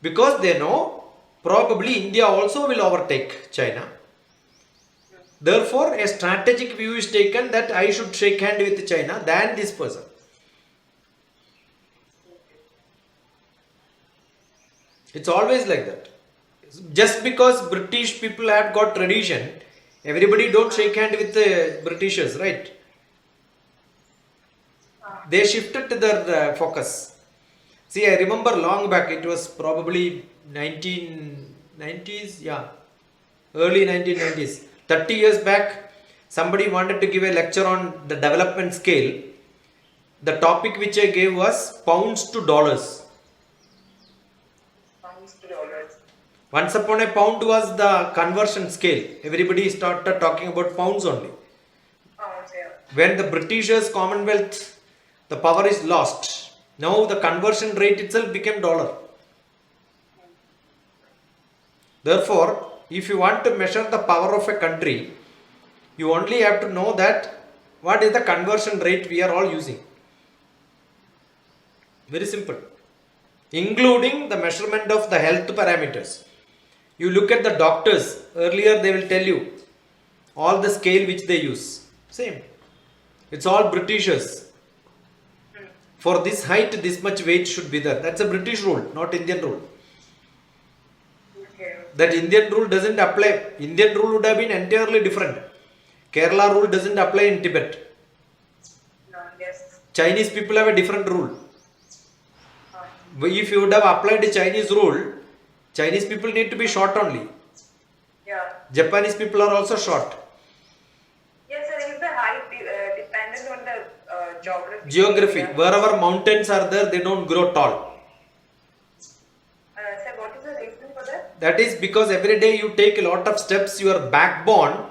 Because they know probably India also will overtake China. Therefore, a strategic view is taken that I should shake hand with China than this person. It's always like that. Just because British people have got tradition, everybody don't shake hand with the Britishers, right? They shifted their focus. See, I remember long back, it was probably 1990s, early 1990s. 30 years back, somebody wanted to give a lecture on the development scale. The topic which I gave was pounds to dollars. Pounds to dollars. Once upon a pound was the conversion scale. Everybody started talking about pounds only. Pounds, yeah. When the Britishers, Commonwealth, the power is lost. Now the conversion rate itself became dollar. Therefore, if you want to measure the power of a country, you only have to know that what is the conversion rate we are all using. Very simple. Including the measurement of the health parameters. You look at the doctors, earlier they will tell you all the scale which they use. Same. It's all Britishers. For this height, this much weight should be there. That's a British rule, not Indian rule. Okay. That Indian rule doesn't apply. Indian rule would have been entirely different. Kerala rule doesn't apply in Tibet. No, yes. Chinese people have a different rule. Uh, If you would have applied the Chinese rule, Chinese people need to be short only. yeah. Japanese people are also short. Yes, sir. Is the height dependent on the geography? Geography. Yeah. Wherever mountains are there, they don't grow tall. Sir, what is the reason for that? That is because every day you take a lot of steps, your backbone,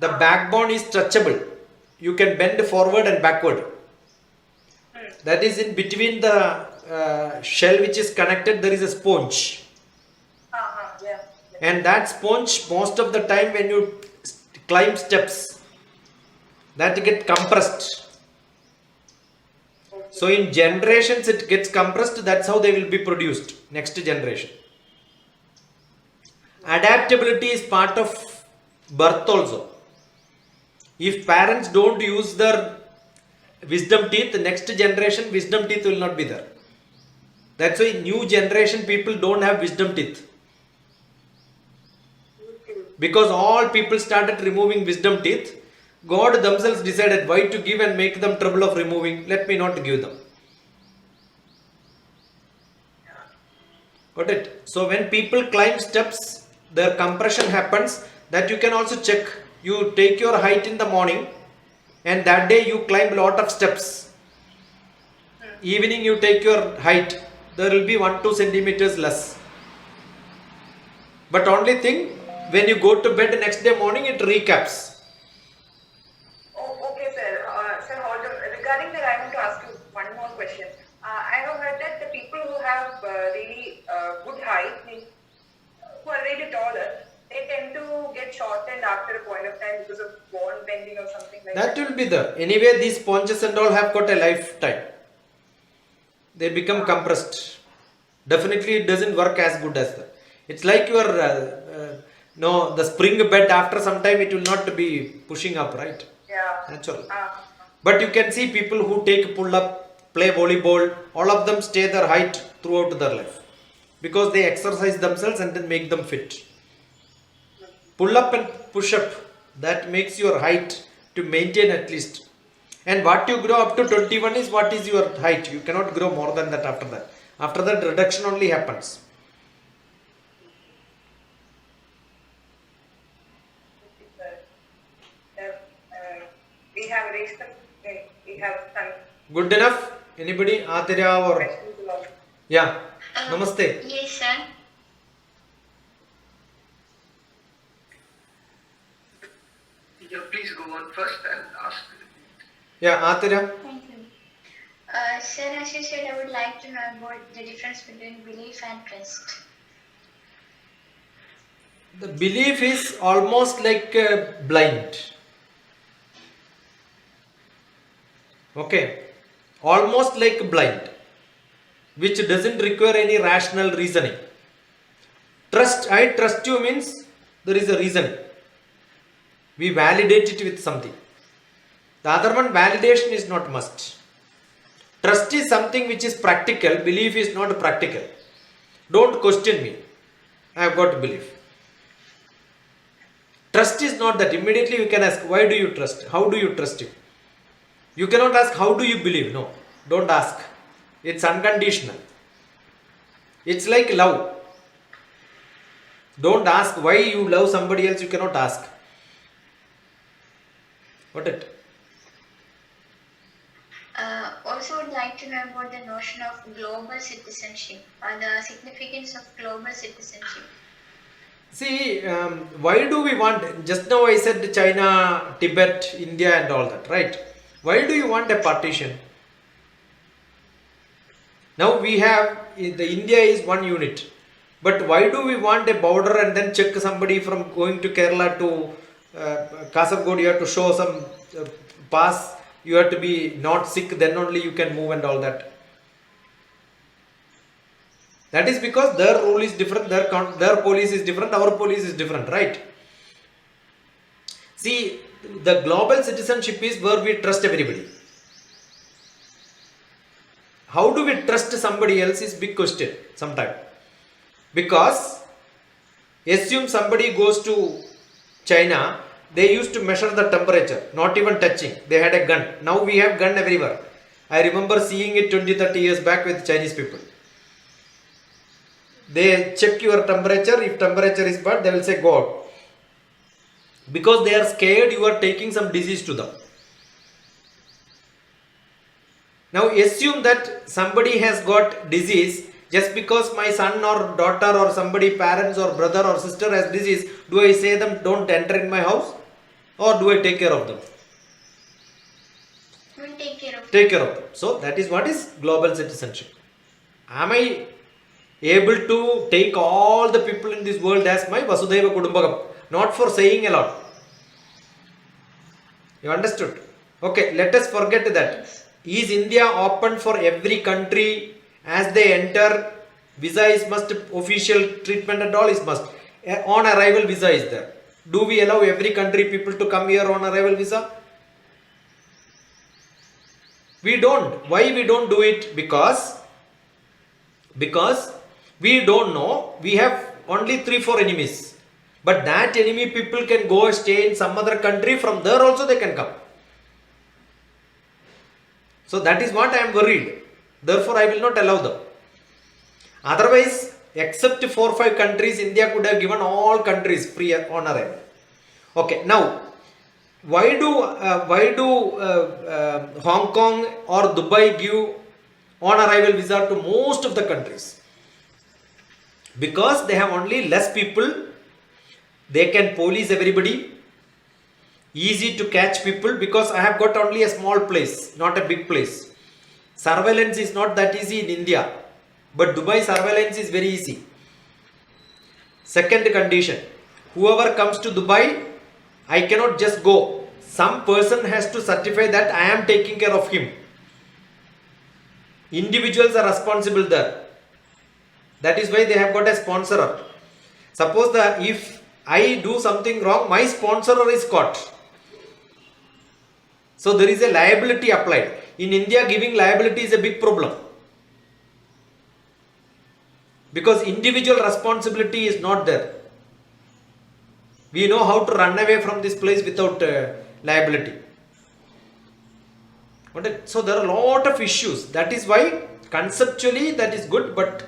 the backbone is stretchable. You can bend forward and backward. That is in between the shell which is connected, there is a sponge. Yeah. And that sponge, most of the time when you climb steps, that get compressed. So in generations it gets compressed, that's how they will be produced, next generation. Adaptability is part of birth also. If parents don't use their wisdom teeth, the next generation wisdom teeth will not be there. That's why new generation people don't have wisdom teeth. Because all people started removing wisdom teeth, God themselves decided why to give and make them trouble of removing. Let me not give them. Got it? So when people climb steps, their compression happens. That you can also check. You take your height in the morning and that day you climb a lot of steps. Evening you take your height. There will be 1-2 centimeters less. But only thing, when you go to bed next day morning, it recaps. Oh, okay, sir. Sir, hold on. Regarding that, I want to ask you one more question. I have heard that the people who have really good height, who are really taller, they tend to get shortened after a point of time because of bone bending or something like that. That will be there. Anyway, these sponges and all have got a lifetime. They become compressed. Definitely it doesn't work as good as that. It's like your the spring bed, after some time it will not be pushing up, right? Yeah. Natural. But you can see people who take pull up, play volleyball, all of them stay their height throughout their life. Because they exercise themselves and then make them fit. Pull up and push up, that makes your height to maintain at least. And what you grow up to 21 is what is your height. You cannot grow more than that after that. After that, reduction only happens. We have reached we have some Good enough? Anybody? Atirya or? questions along. Yeah. Namaste. Yes, sir. Yeah, please go on first and ask. Yeah, Atirya. Thank you. Sir, as you said, I would like to know about the difference between belief and trust. The belief is almost like blind. Okay. Almost like blind, which doesn't require any rational reasoning. Trust, I trust you means there is a reason. We validate it with something. The other one, validation is not must. Trust is something which is practical, belief is not practical. Don't question me. I have got belief. Trust is not that. Immediately you can ask, why do you trust? How do you trust it? You cannot ask, how do you believe? No, don't ask. It's unconditional. It's like love. Don't ask why you love somebody else, you cannot ask. Got it? Also, would like to know about the notion of global citizenship or the significance of global citizenship. See, why do we want, just now I said China, Tibet, India and all that, right? Why do you want a partition? Now we have, the India is one unit. But why do we want a border and then check somebody from going to Kerala to Kasaragod? You have to show some pass, you have to be not sick, then only you can move and all that. That is because their rule is different, their police is different, our police is different, right? See, the global citizenship is where we trust everybody. How do we trust somebody else is big question sometimes. Because assume somebody goes to China, they used to measure the temperature, not even touching. They had a gun. Now we have gun everywhere. I remember seeing it 20-30 years back with Chinese people. They check your temperature. If temperature is bad, they will say go out. Because they are scared you are taking some disease to them. Now assume that somebody has got disease. Just because my son or daughter or somebody, parents or brother or sister has disease, do I say them don't enter in my house? Or do I take care of them? We'll take care of Take care of them. So that is what is global citizenship. Am I able to take all the people in this world as my Vasudhaiva Kudumbakam? Not for saying a lot. You understood? Okay, let us forget that. Is India open for every country as they enter? Visa is must, official treatment and all is must. On arrival visa is there. Do we allow every country people to come here on arrival visa? We don't. Why we don't do it? Because we don't know. We have only 3-4 enemies. But that enemy people can go stay in some other country. From there also they can come. So that is what I am worried. Therefore I will not allow them. Otherwise, except 4-5 countries, India could have given all countries free on arrival. Okay, now why do Hong Kong or Dubai give on arrival visa to most of the countries? Because they have only less people. They can police everybody. Easy to catch people because I have got only a small place, not a big place. Surveillance is not that easy in India. But Dubai surveillance is very easy. Second condition, whoever comes to Dubai, I cannot just go. Some person has to certify that I am taking care of him. Individuals are responsible there. That is why they have got a sponsorer. Suppose if I do something wrong, my sponsorer is caught. So there is a liability applied. In India, giving liability is a big problem. Because individual responsibility is not there. We know how to run away from this place without liability. So there are a lot of issues. That is why conceptually that is good, but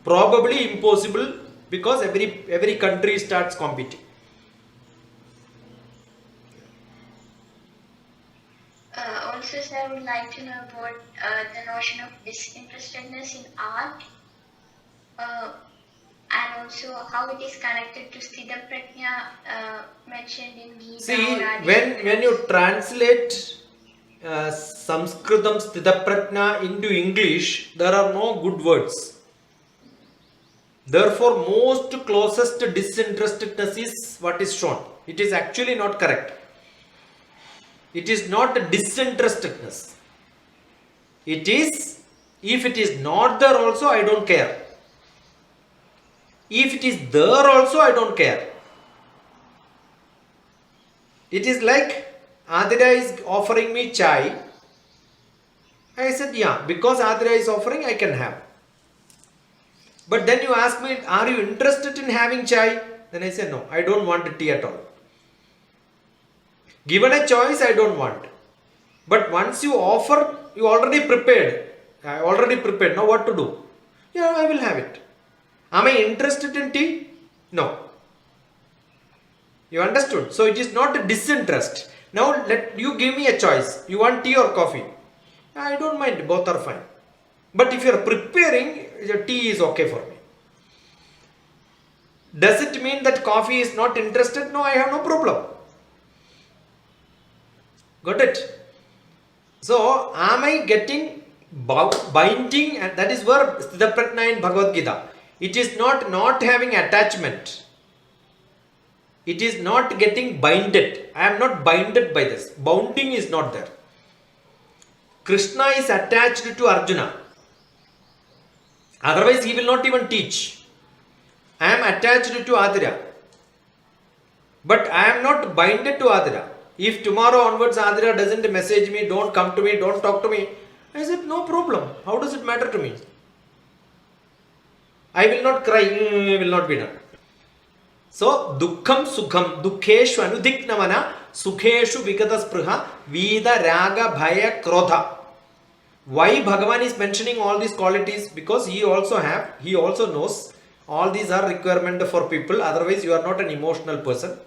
probably impossible because every country starts competing. Also, sir, I would like to know about the notion of disinterestedness in art, and also how it is connected to Sthita Prajna mentioned in Gita. See, when you translate Sanskritam Sthita Prajna into English, there are no good words. Therefore, most closest disinterestedness is what is shown. It is actually not correct. It is not disinterestedness. It is, if it is not there also, I don't care. If it is there also, I don't care. It is like Adira is offering me chai. I said, yeah, because Adira is offering, I can have. But then you ask me, are you interested in having chai? Then I say, no, I don't want tea at all. Given a choice, I don't want. But once you offer, you already prepared. I already prepared. Now what to do? Yeah, I will have it. Am I interested in tea? No. You understood? So it is not a disinterest. Now let you give me a choice. You want tea or coffee? I don't mind. Both are fine. But if you are preparing, the tea is okay for me. Does it mean that coffee is not interested? No, I have no problem. Got it? So, am I getting binding, and that is where Sthita Prajna in Bhagavad Gita. It is not having attachment. It is not getting binded. I am not binded by this. Bounding is not there. Krishna is attached to Arjuna. Otherwise, he will not even teach. I am attached to Adira. But I am not binded to Adira. If tomorrow onwards Adira doesn't message me, don't come to me, don't talk to me, I said, no problem. How does it matter to me? I will not cry, will not be done. So, dukkham sukham, dukkheshu anudiknamana, sukheshu vigataspruha, vida raga bhaya krodha. Why Bhagavan is mentioning all these qualities? Because he also knows all these are requirement for people. Otherwise, you are not an emotional person.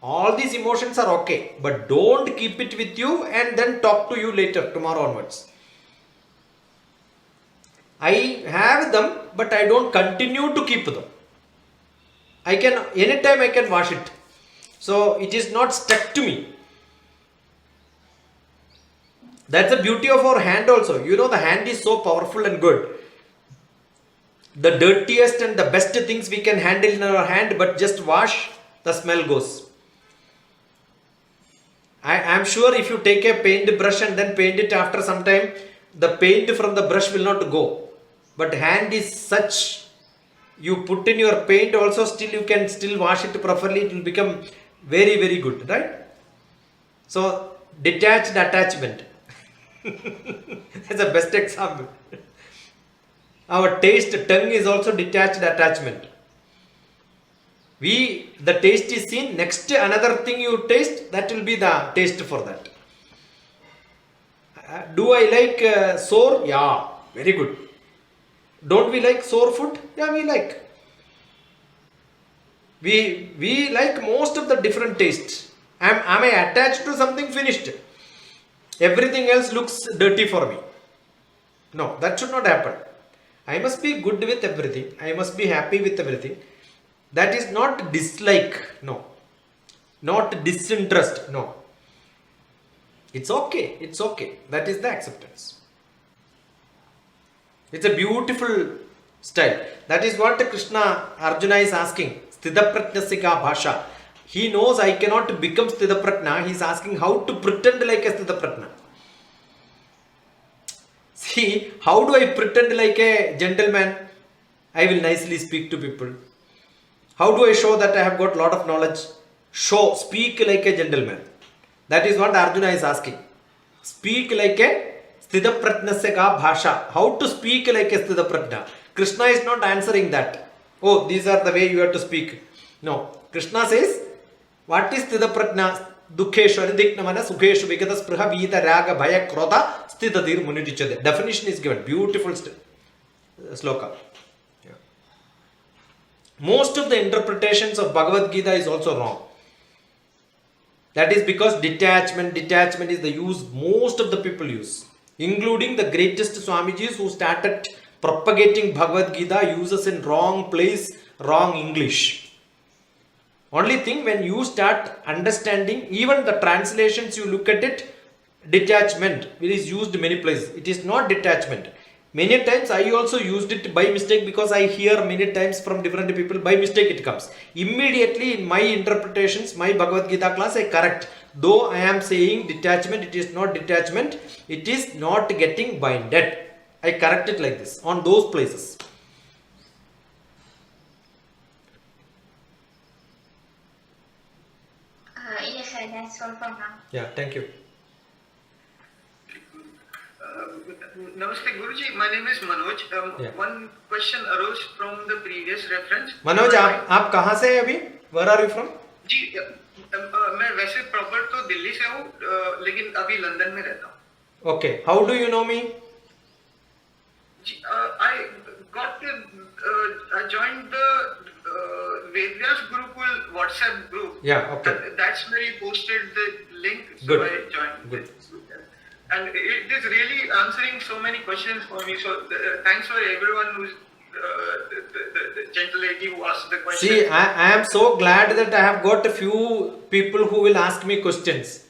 All these emotions are okay, but don't keep it with you and then talk to you later, tomorrow onwards. I have them, but I don't continue to keep them. Anytime I can wash it. So it is not stuck to me. That's the beauty of our hand also. You know, the hand is so powerful and good. The dirtiest and the best things we can handle in our hand, but just wash, the smell goes. I am sure if you take a paint brush and then paint it after some time, the paint from the brush will not go. But hand is such, you put in your paint also, still you can still wash it properly, it will become very, very good, right? So, detached attachment. That's the best example. Our taste, tongue is also detached attachment. The taste is seen, next another thing you taste, that will be the taste for that. Do I like sour? Yeah, very good. Don't we like sour food? Yeah, we like. We like most of the different tastes. Am I attached to something? Finished. Everything else looks dirty for me. No, that should not happen. I must be good with everything. I must be happy with everything. That is not dislike. No. Not disinterest. No. It's okay. It's okay. That is the acceptance. It's a beautiful style. That is what Krishna, Arjuna is asking. Sthita Prajnasika Bhasha. He knows I cannot become Sthita Prajna. He is asking how to pretend like a Sthita Prajna. See, how do I pretend like a gentleman? I will nicely speak to people. How do I show that I have got lot of knowledge? Speak like a gentleman. That is what Arjuna is asking. Speak like a Sthita Prajnasya Bhasha. How to speak like a Sthita Prajna? Krishna is not answering that. Oh, these are the way you have to speak. No. Krishna says, what is Sthita Prajna? Dukkheshu anudiknamana sukheshu vigataspruha vida raga bhaya krodha sthitadir munitichade. Definition is given. Beautiful sloka. Yeah. Most of the interpretations of Bhagavad Gita is also wrong. That is because detachment is the use most of the people use. Including the greatest Swamijis who started propagating Bhagavad Gita uses in wrong place, wrong English. Only thing, when you start understanding, even the translations you look at it, detachment, it is used many places. It is not detachment. Many times I also used it by mistake because I hear many times from different people, by mistake it comes. Immediately in my interpretations, my Bhagavad Gita class, I correct. Though I am saying detachment, it is not detachment. It is not getting binded. I correct it like this on those places. Yes, sir, that's all for now. Yeah, thank you. Namaste Guruji, my name is Manoj. Yeah. One question arose from the previous reference. Manoj, आप कहाँ से हैं अभी? Where are you from? जी, मैं वैसे proper तो दिल्ली से हूँ, लेकिन अभी लंदन में रहता हूँ. Okay, how do you know me? Ji, I joined the Vedyas Gurukul WhatsApp group. Yeah, okay. And that's where he posted the link, so Good. I joined. Good. And it is really answering so many questions for me. So thanks for everyone who's the gentle lady who asked the question. See, I am so glad that I have got a few people who will ask me questions.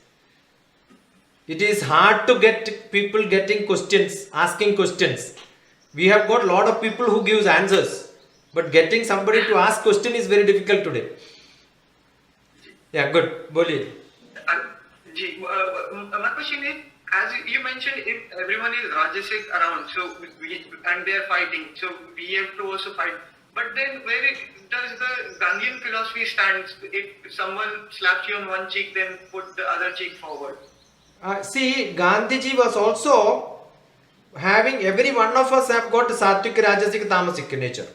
It is hard to get people getting questions, asking questions. We have got a lot of people who gives answers, but getting somebody to ask question is very difficult today. Yeah, good. Boliye. Uh, my question is, as you mentioned, if everyone is Rajasic around, and they are fighting, so we have to also fight. But then, does the Gandhian philosophy stand? If someone slaps you on one cheek, then put the other cheek forward. See, Gandhiji was also having, every one of us have got Sattvic, Rajasic, Tamasic nature.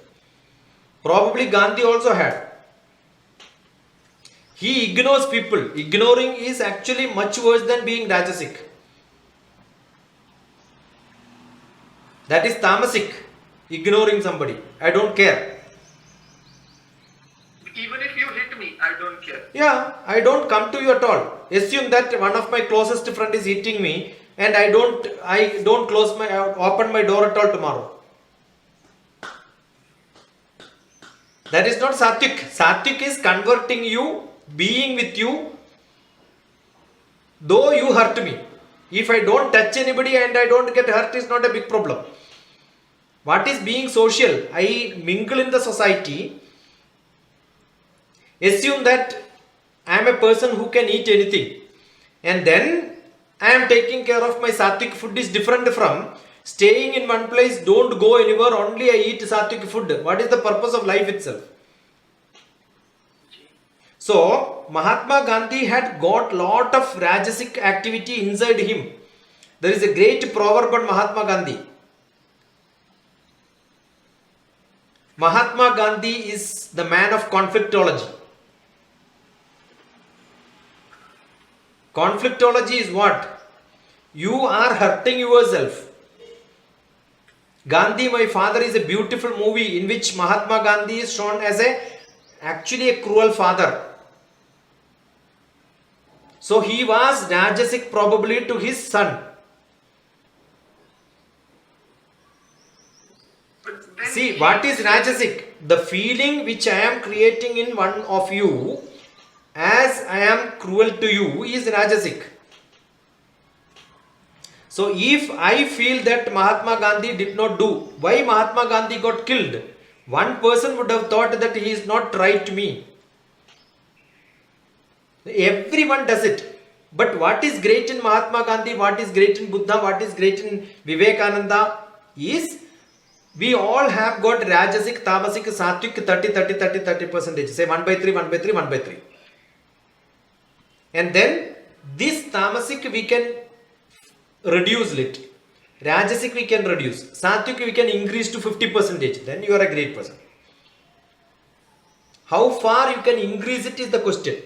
Probably Gandhi also had. He ignores people. Ignoring is actually much worse than being Rajasic. That is Tamasic. Ignoring somebody. I don't care. Even if you hit me, I don't care. Yeah, I don't come to you at all. Assume that one of my closest friend is hitting me and I don't open my door at all tomorrow. That is not Sattvic. Sattvic is converting you, being with you, though you hurt me. If I don't touch anybody and I don't get hurt, is not a big problem. What is being social? I mingle in the society. Assume that I am a person who can eat anything, and then I am taking care of my Sattvic food is different from staying in one place, don't go anywhere, only I eat Sattvic food. What is the purpose of life itself? So, Mahatma Gandhi had got lot of Rajasic activity inside him. There is a great proverb on Mahatma Gandhi. Mahatma Gandhi is the man of conflictology. Conflictology is what? You are hurting yourself. Gandhi, My Father is a beautiful movie in which Mahatma Gandhi is shown as actually a cruel father. So he was Rajasic probably to his son. See, what is Rajasic? The feeling which I am creating in one of you as I am cruel to you is Rajasic. So if I feel that Mahatma Gandhi did not do, why Mahatma Gandhi got killed? One person would have thought that he is not right to me. Everyone does it. But what is great in Mahatma Gandhi, what is great in Buddha, what is great in Vivekananda is we all have got Rajasic, Tamasic, Sattvic 30%. Say 1 by 3, 1 by 3, 1 by 3. And then this Tamasic we can reduce it. Rajasic we can reduce. Sattvic we can increase to 50%. Then you are a great person. How far you can increase it is the question.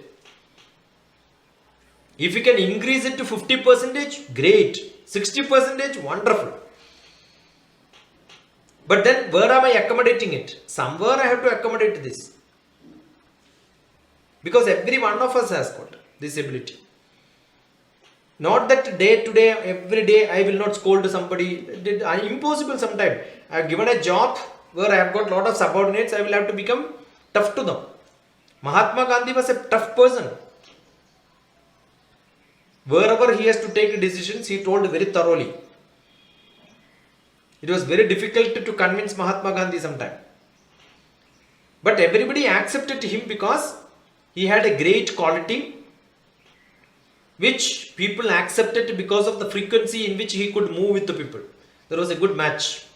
If you can increase it to 50%, great. 60%, wonderful. But then where am I accommodating it? Somewhere I have to accommodate this. Because every one of us has got this ability. Not that day to day, every day I will not scold somebody. Impossible sometimes. I have given a job where I have got lot of subordinates, I will have to become tough to them. Mahatma Gandhi was a tough person. Wherever he has to take decisions, he told very thoroughly. It was very difficult to convince Mahatma Gandhi sometime. But everybody accepted him because he had a great quality which people accepted because of the frequency in which he could move with the people. There was a good match.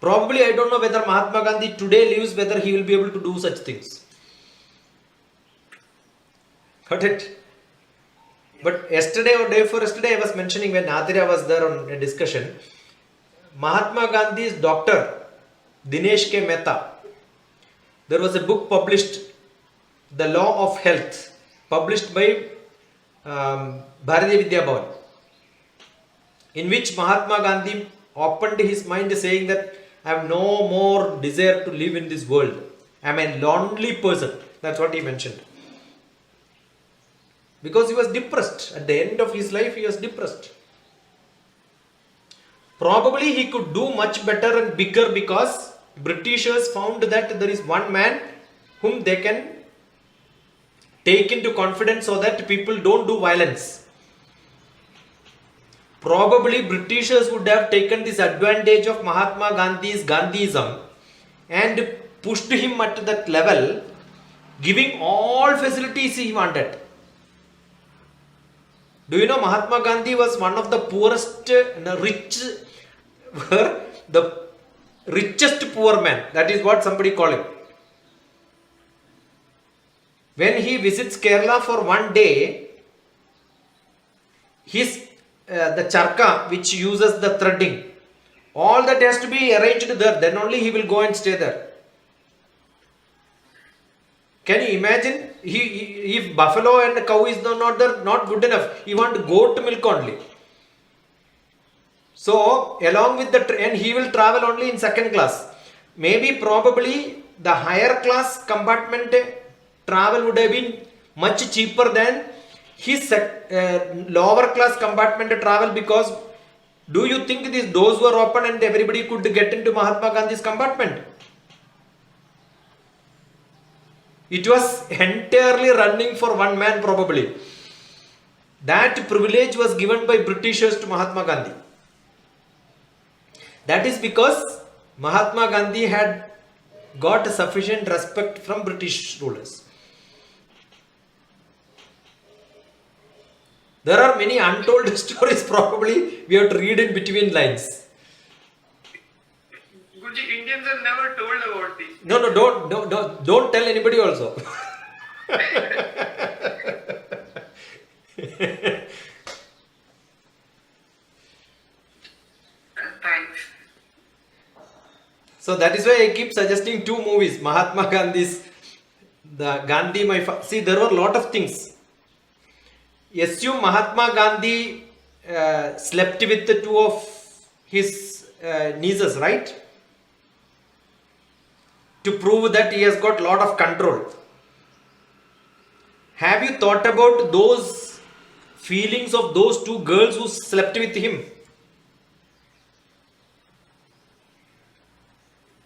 Probably I don't know whether Mahatma Gandhi today lives, whether he will be able to do such things. Got it? But yesterday or day before yesterday I was mentioning when Nadira was there on a discussion, Mahatma Gandhi's doctor Dinesh K. Mehta, there was a book published, The Law of Health, published by Bharatiya Vidya Bhavan, in which Mahatma Gandhi opened his mind saying that I have no more desire to live in this world. I am a lonely person. That's what he mentioned. Because he was depressed. At the end of his life, he was depressed. Probably he could do much better and bigger because Britishers found that there is one man whom they can take into confidence so that people don't do violence. Probably Britishers would have taken this advantage of Mahatma Gandhi's Gandhism and pushed him at that level, giving all facilities he wanted. Do you know Mahatma Gandhi was one of the poorest, the richest poor man. That is what somebody call him. When he visits Kerala for one day, the charka which uses the threading, all that has to be arranged there. Then only he will go and stay there. Can you imagine? If buffalo and cow is not there, not good enough. He want goat milk only. So along with and he will travel only in second class. Maybe probably the higher class compartment travel would have been much cheaper than his lower class compartment travel, because do you think these doors were open and everybody could get into Mahatma Gandhi's compartment? It was entirely running for one man probably. That privilege was given by Britishers to Mahatma Gandhi. That is because Mahatma Gandhi had got sufficient respect from British rulers. There are many untold stories, probably we have to read in between lines. Guruji, Indians are never told about this. No, don't tell anybody also. Thanks. So that is why I keep suggesting two movies. Mahatma Gandhi's, the Gandhi, see, there were a lot of things. Assume Mahatma Gandhi slept with the two of his nieces, right? To prove that he has got a lot of control. Have you thought about those feelings of those two girls who slept with him?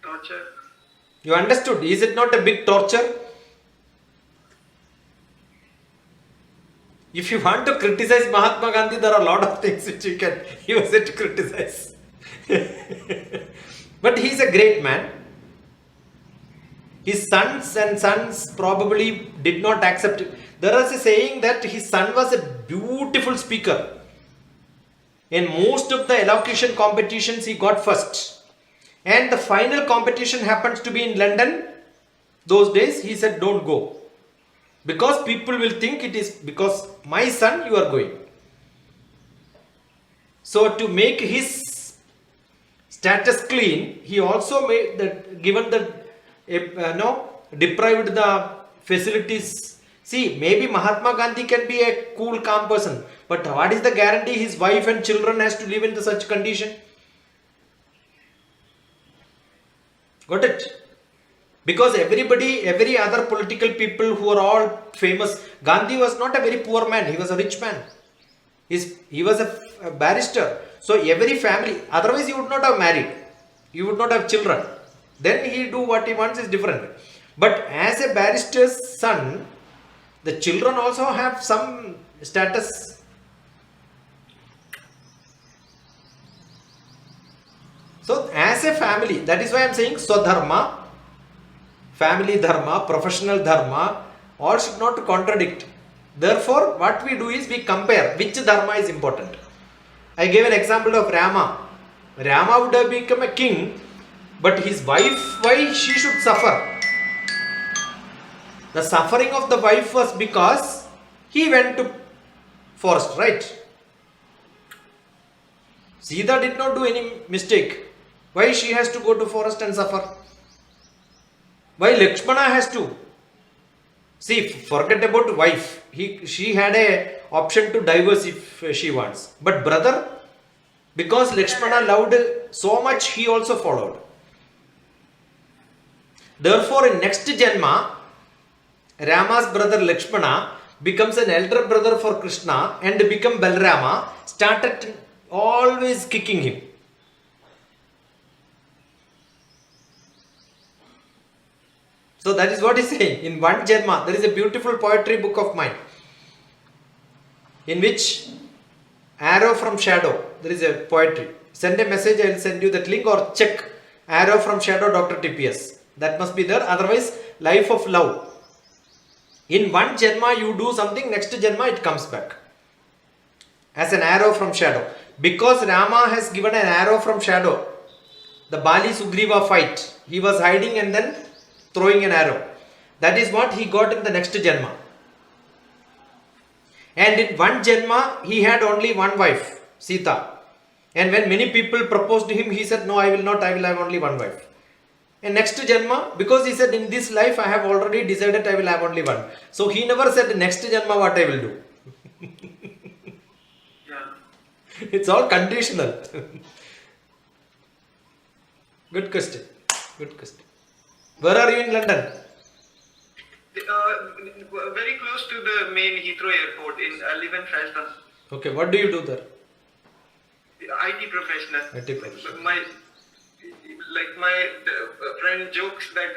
Torture. You understood? Is it not a big torture? If you want to criticize Mahatma Gandhi, there are a lot of things which you can use it to criticize. But he is a great man. His sons probably did not accept it. There is a saying that his son was a beautiful speaker. In most of the elocution competitions, he got first. And the final competition happens to be in London. Those days, he said, don't go. Because people will think it is because my son you are going. So to make his status clean, he also made that, given the deprived the facilities. See, maybe Mahatma Gandhi can be a cool, calm person, but what is the guarantee his wife and children has to live in such condition? Got it? Because every other political people who are all famous, Gandhi was not a very poor man, he was a rich man. He was a barrister. So every family, otherwise he would not have married. He would not have children. Then he do what he wants is different. But as a barrister's son, the children also have some status. So as a family, that is why I am saying Swadharma, family dharma, professional dharma, all should not contradict. Therefore, what we do is we compare which dharma is important. I gave an example of Rama. Rama would have become a king, but his wife, why she should suffer? The suffering of the wife was because he went to forest, right? Sita did not do any mistake. Why she has to go to forest and suffer? Why Lakshmana has to? See, forget about wife. She had a option to divorce if she wants. But brother, because Lakshmana loved so much, he also followed. Therefore, in next Janma, Rama's brother Lakshmana becomes an elder brother for Krishna and become Balrama, started always kicking him. So that is what he's saying. In one Janma, there is a beautiful poetry book of mine, in which arrow from shadow, there is a poetry. Send a message, I will send you that link, or check arrow from shadow Dr. TPS. That must be there. Otherwise, life of love. In one Janma, you do something, next Janma it comes back as an arrow from shadow. Because Rama has given an arrow from shadow, the Bali Sugriva fight, he was hiding and then throwing an arrow. That is what he got in the next Janma. And in one Janma, he had only one wife, Sita. And when many people proposed to him, he said, no, I will not, I will have only one wife. And next Janma, because he said, in this life, I have already decided I will have only one. So he never said, next Janma, what I will do. Yeah. It's all conditional. Good question. Good question. Where are you in London? Very close to the main Heathrow Airport. I live in Preston. Okay, what do you do there? IT professional. IT professional. My friend jokes that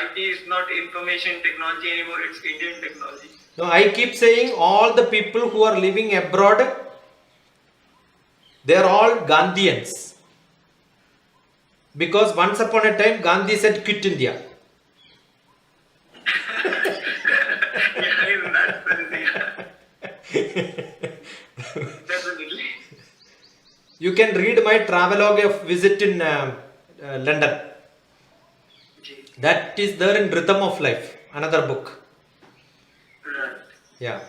IT is not information technology anymore, it's Indian technology. No, I keep saying all the people who are living abroad, they are all Gandhians. Because once upon a time, Gandhi said, quit India. Yeah, in that sense, yeah. Definitely. You can read my travelogue of visit in London. That is there in Rhythm of Life, another book. Right. Yeah.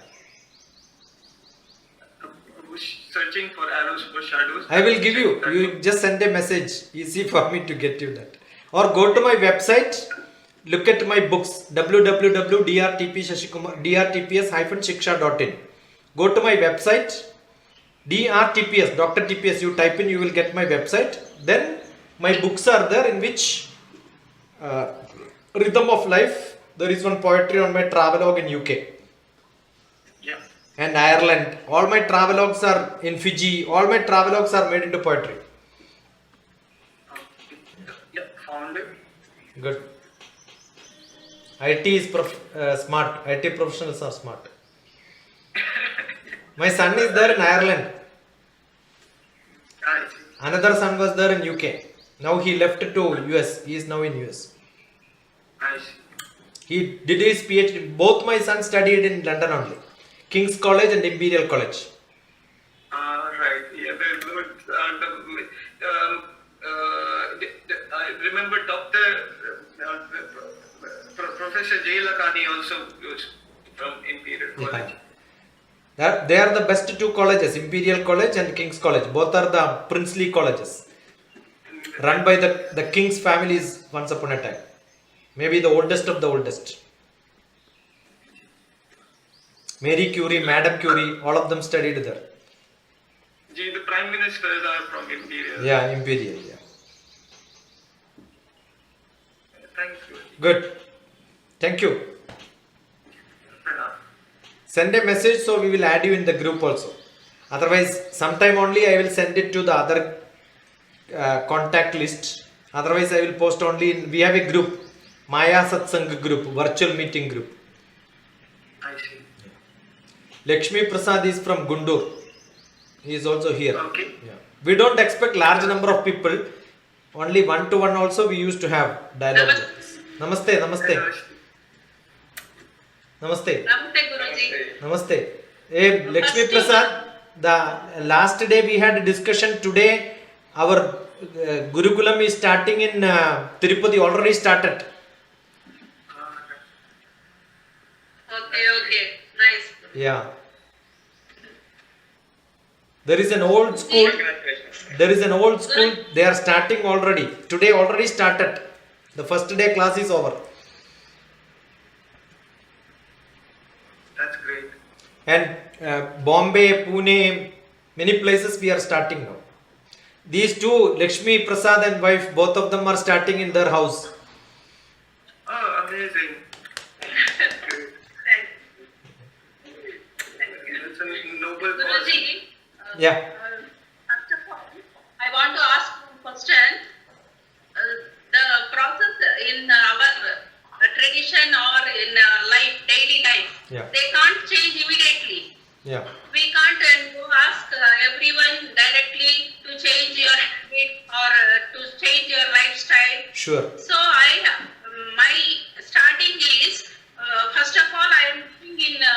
Searching for arrows for shadows. I will give you. You just send a message. Easy for me to get you that. Or go to my website. Look at my books. www.drtps-shiksha.in. Go to my website. DRTPS, Dr. TPS. You type in, you will get my website. Then my books are there, in which Rhythm of Life. There is one poetry on my travelogue in UK. Yeah. And Ireland. All my travelogues are in Fiji. All my travelogues are made into poetry. Yeah, found it. Good. IT is smart. IT professionals are smart. My son is there in Ireland. I see. Another son was there in UK. Now he left to US. He is now in US. I see. He did his PhD. Both my sons studied in London only. King's College and Imperial College. Right. Yeah. I remember Professor Jay Lakhani also was from Imperial College. They are the best two colleges, Imperial College and King's College. Both are the princely colleges. Run by the King's families once upon a time. Maybe the oldest of the oldest. Mary Curie, Madame Curie, all of them studied there. Gee, the prime ministers are from Imperial. Yeah, Imperial, yeah. Thank you. Good. Thank you. Pranam. Send a message, so we will add you in the group also. Otherwise, sometime only I will send it to the other contact list. Otherwise, I will post only in, we have a group, Maya Satsang group, virtual meeting group. I see. Lakshmi Prasad is from Gundur. He is also here. Okay. Yeah. We don't expect large number of people. Only one-to-one also we used to have dialogue. Namaste, namaste. Namaste. Namaste, Guruji. Namaste. Hey, Lakshmi Prasad, the last day we had a discussion. Today our Gurukulam is starting in Tirupati, already started. Okay. Nice. Yeah. There is an old school. There is an old school. They are starting already. Today already started. The first day class is over. That's great. And Bombay, Pune, many places we are starting now. These two, Lakshmi Prasad and wife, both of them are starting in their house. Oh, amazing. Great. It's a noble cause. Guruji, Yeah. first of all, I want to ask one question. The process in our tradition Yeah. They can't change immediately. Yeah. We can't go ask everyone directly to change your habit or to change your lifestyle. Sure.